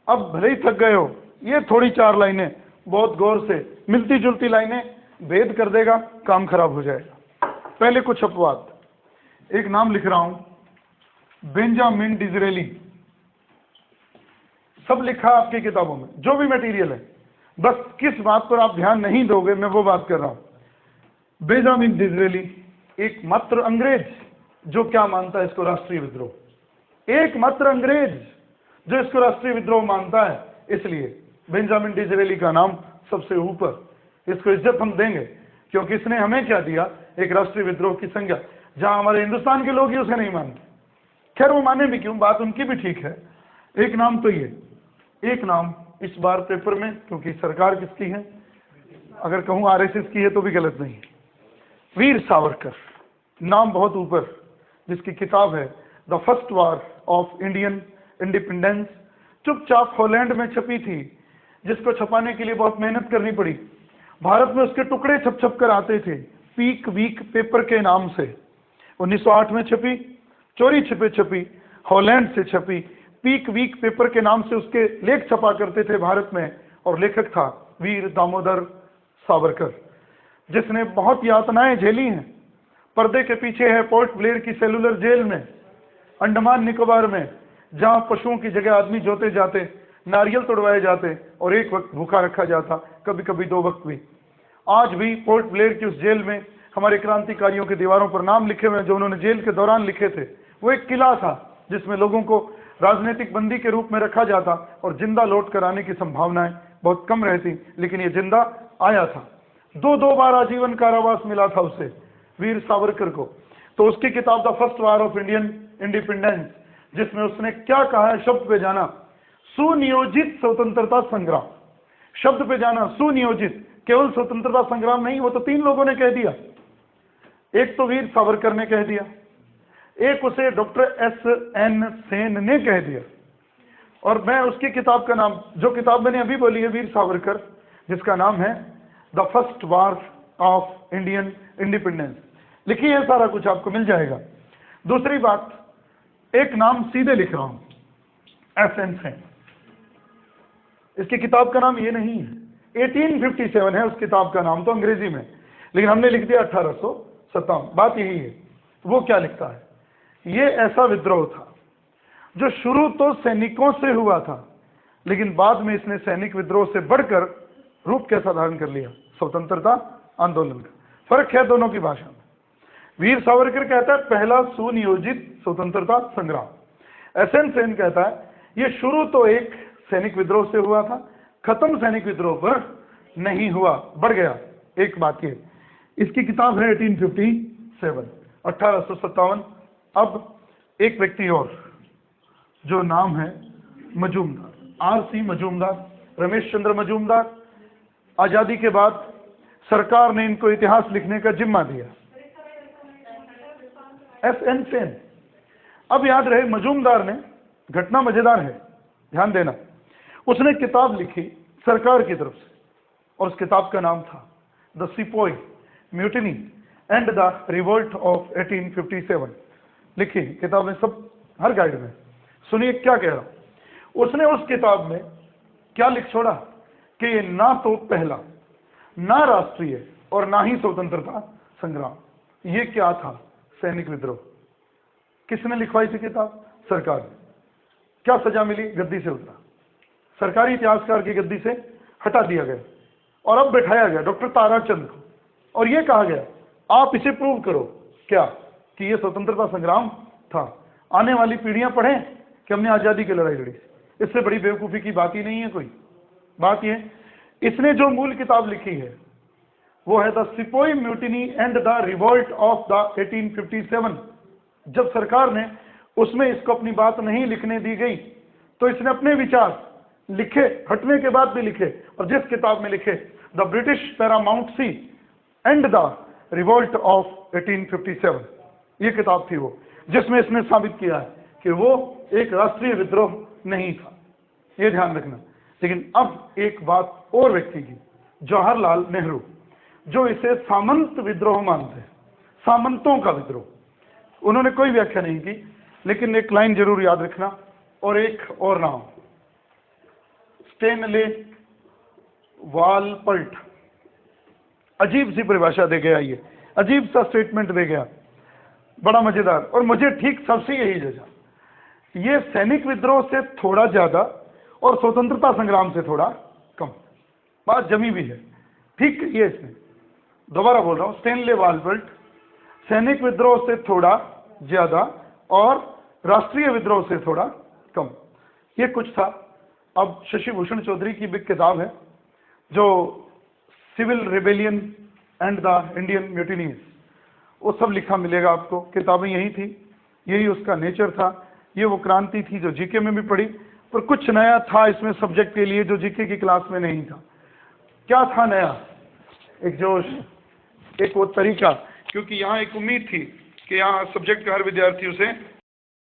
अब भले ही थक गए हो, ये थोड़ी 4 लाइनें बहुत गौर से मिलती जुलती लाइनें भेद कर देगा, काम खराब हो जाएगा। पहले कुछ अपवाद। एक नाम लिख रहा हूं, बेंजामिन डिज़रेली। सब लिखा आपकी किताबों में, जो भी मटेरियल है, बस किस बात पर आप ध्यान नहीं दोगे मैं वो बात कर रहा हूं। बेंजामिन डिज़रेली एक मात्र अंग्रेज जो क्या मानता है इसको राष्ट्रीय विद्रोह, एकमात्र अंग्रेज जो इसको राष्ट्रीय विद्रोह मानता है। इसलिए बेंजामिन डिज़रेली का नाम सबसे ऊपर, इसको इज्जत हम देंगे क्योंकि इसने हमें क्या दिया, एक राष्ट्रीय विद्रोह की संज्ञा, जहां हमारे हिंदुस्तान के लोग ही उसे नहीं मानते। खैर वो माने भी क्यों, बात उनकी भी ठीक है। एक नाम तो ये, एक नाम इस बार पेपर में, क्योंकि सरकार किसकी है, अगर कहूं आरएसएस की है तो भी गलत नहीं है, वीर सावरकर नाम बहुत ऊपर, जिसकी किताब है the first war of Indian independence, चुपचाप हॉलैंड में छपी थी, जिसको छपाने के लिए बहुत मेहनत करनी पड़ी। भारत में उसके टुकड़े छप छप कर आते थे पीक वीक पेपर के नाम से। 1908 में छपी, चोरी छिपे छपी, हॉलैंड से छपी, पीक वीक पेपर के नाम से उसके लेख छपा करते थे भारत में। और लेखक था वीर दामोदर सावरकर, जिसने बहुत यातनाएं झेली हैं। पर्दे के पीछे है पोर्ट ब्लेयर की सेलुलर जेल में, अंडमान निकोबार में, जहां पशुओं की जगह आदमी जोते जाते, नारियल तोड़वाए जाते और एक वक्त भूखा रखा जाता, कभी कभी 2 वक्त भी। आज भी पोर्ट ब्लेयर की उस जेल में हमारे क्रांतिकारियों के दीवारों पर नाम लिखे हुए हैं जो उन्होंने जेल के दौरान लिखे थे। वो एक किला था जिसमें लोगों को राजनीतिक बंदी के रूप में रखा जाता और जिंदा लौट कर आने की संभावनाएं बहुत कम रहती, लेकिन ये जिंदा आया था। 2 बार आजीवन कारावास मिला था उसे, वीर सावरकर को। तो उसकी किताब the first war of Indian independence, जिसमें उसने क्या कहा है, शब्द पे जाना, सुनियोजित स्वतंत्रता संग्राम। शब्द पे जाना, सुनियोजित, केवल स्वतंत्रता संग्राम नहीं, वो तो 3 लोगों ने कह दिया। एक तो वीर सावरकर ने कह दिया, एक उसे डॉक्टर S.N. सेन ने कह दिया, और मैं उसकी किताब का नाम, जो किताब मैंने अभी बोली है वीर सावरकर, जिसका नाम है the first war of Indian independence, लिखी है, सारा कुछ आपको मिल जाएगा। दूसरी बात, एक नाम सीधे लिख रहा हूं, S.N. सेन। इसकी किताब का नाम ये नहीं है, 1857 है उस किताब का नाम तो अंग्रेजी में, लेकिन हमने लिख दिया 1857। बात यही है, वो क्या लिखता है, ये ऐसा विद्रोह था जो शुरू तो सैनिकों से हुआ था, लेकिन बाद में इसने सैनिक विद्रोह से बढ़कर रूप कैसा धारण कर लिया, स्वतंत्रता आंदोलन का। फर्क है दोनों की भाषा में। वीर सावरकर कहता है पहला सुनियोजित स्वतंत्रता संग्राम, S.N. सेन कहता है ये शुरू तो एक सैनिक विद्रोह से हुआ था, खत्म सैनिक विद्रोह पर नहीं हुआ, बढ़ गया। एक बात ये, इसकी किताब है 1857, 1857। अब एक व्यक्ति और, जो नाम है मजूमदार, R.C. मजूमदार, रमेश चंद्र मजूमदार। आजादी के बाद सरकार ने इनको इतिहास लिखने का जिम्मा दिया, S.N. सेन। अब याद रहे मजूमदार ने, घटना मजेदार है, ध्यान देना, उसने किताब लिखी सरकार की तरफ से, और उस किताब का नाम था the sepoy mutiny and the revolt of 1857। लिखी किताब में, सब हर गाइड में। सुनिए क्या कह रहा हूं। उसने उस किताब में क्या लिख छोड़ा कि ये ना तो पहला, ना राष्ट्रीय और ना ही स्वतंत्रता संग्राम, ये क्या था, सैनिक विद्रोह। किसने लिखवाई थी किताब, सरकार ने। क्या सजा मिली, गद्दी से उतरा, सरकारी इतिहासकार की गद्दी से हटा दिया गया और अब बैठाया गया डॉक्टर ताराचंद को, और यह कहा गया आप इसे प्रूव करो क्या कि यह स्वतंत्रता संग्राम था। आने वाली पीढ़ियां पढ़ें कि हमने आजादी की लड़ाई लड़ी, इससे बड़ी बेवकूफी की बात ही नहीं है कोई। बात यह, इसने जो मूल किताब लिखी है वो है the sepoy mutiny and the revolt of the 1857। जब सरकार ने उसमें इसको अपनी बात नहीं लिखने दी गई तो इसने अपने विचार लिखे, हटने के बाद भी लिखे, और जिस किताब में लिखे the British paramountcy and the revolt of 1857, ये किताब थी वो, जिसमें इसने साबित किया है कि वो एक राष्ट्रीय विद्रोह नहीं था। ये ध्यान रखना। लेकिन अब एक बात और व्यक्ति की, जवाहरलाल नेहरू, जो इसे सामंत विद्रोह मानते हैं। सामंतों का विद्रोह। उन्होंने कोई व्याख्या नहीं की, लेकिन एक लाइन जरूर याद रखना। और एक और नाम, स्टेनले वालपर्ट, अजीब सी परिभाषा दे गया, ये अजीब सा स्टेटमेंट दे गया, बड़ा मजेदार, और मुझे ठीक सबसे यही जजा। ये सैनिक विद्रोह से थोड़ा ज्यादा और स्वतंत्रता संग्राम से थोड़ा कम, बात जमी भी है, ठीक ये इसमें। दोबारा बोल रहा हूं, स्टेनले वालपर्ट, सैनिक विद्रोह से थोड़ा ज्यादा और राष्ट्रीय विद्रोह से थोड़ा कम, ये कुछ था। अब शशि भूषण चौधरी की बिग किताब है जो civil rebellion and the Indian mutinies, वो सब लिखा मिलेगा आपको। किताबें यही थी, यही उसका नेचर था। ये वो क्रांति थी जो जीके में भी पढ़ी, पर कुछ नया था इसमें सब्जेक्ट के लिए जो जीके की क्लास में नहीं था। क्या था नया? एक जोश, एक वो तरीका, क्योंकि यहाँ एक उम्मीद थी कि यहाँ सब्जेक्ट का हर विद्यार्थी उसे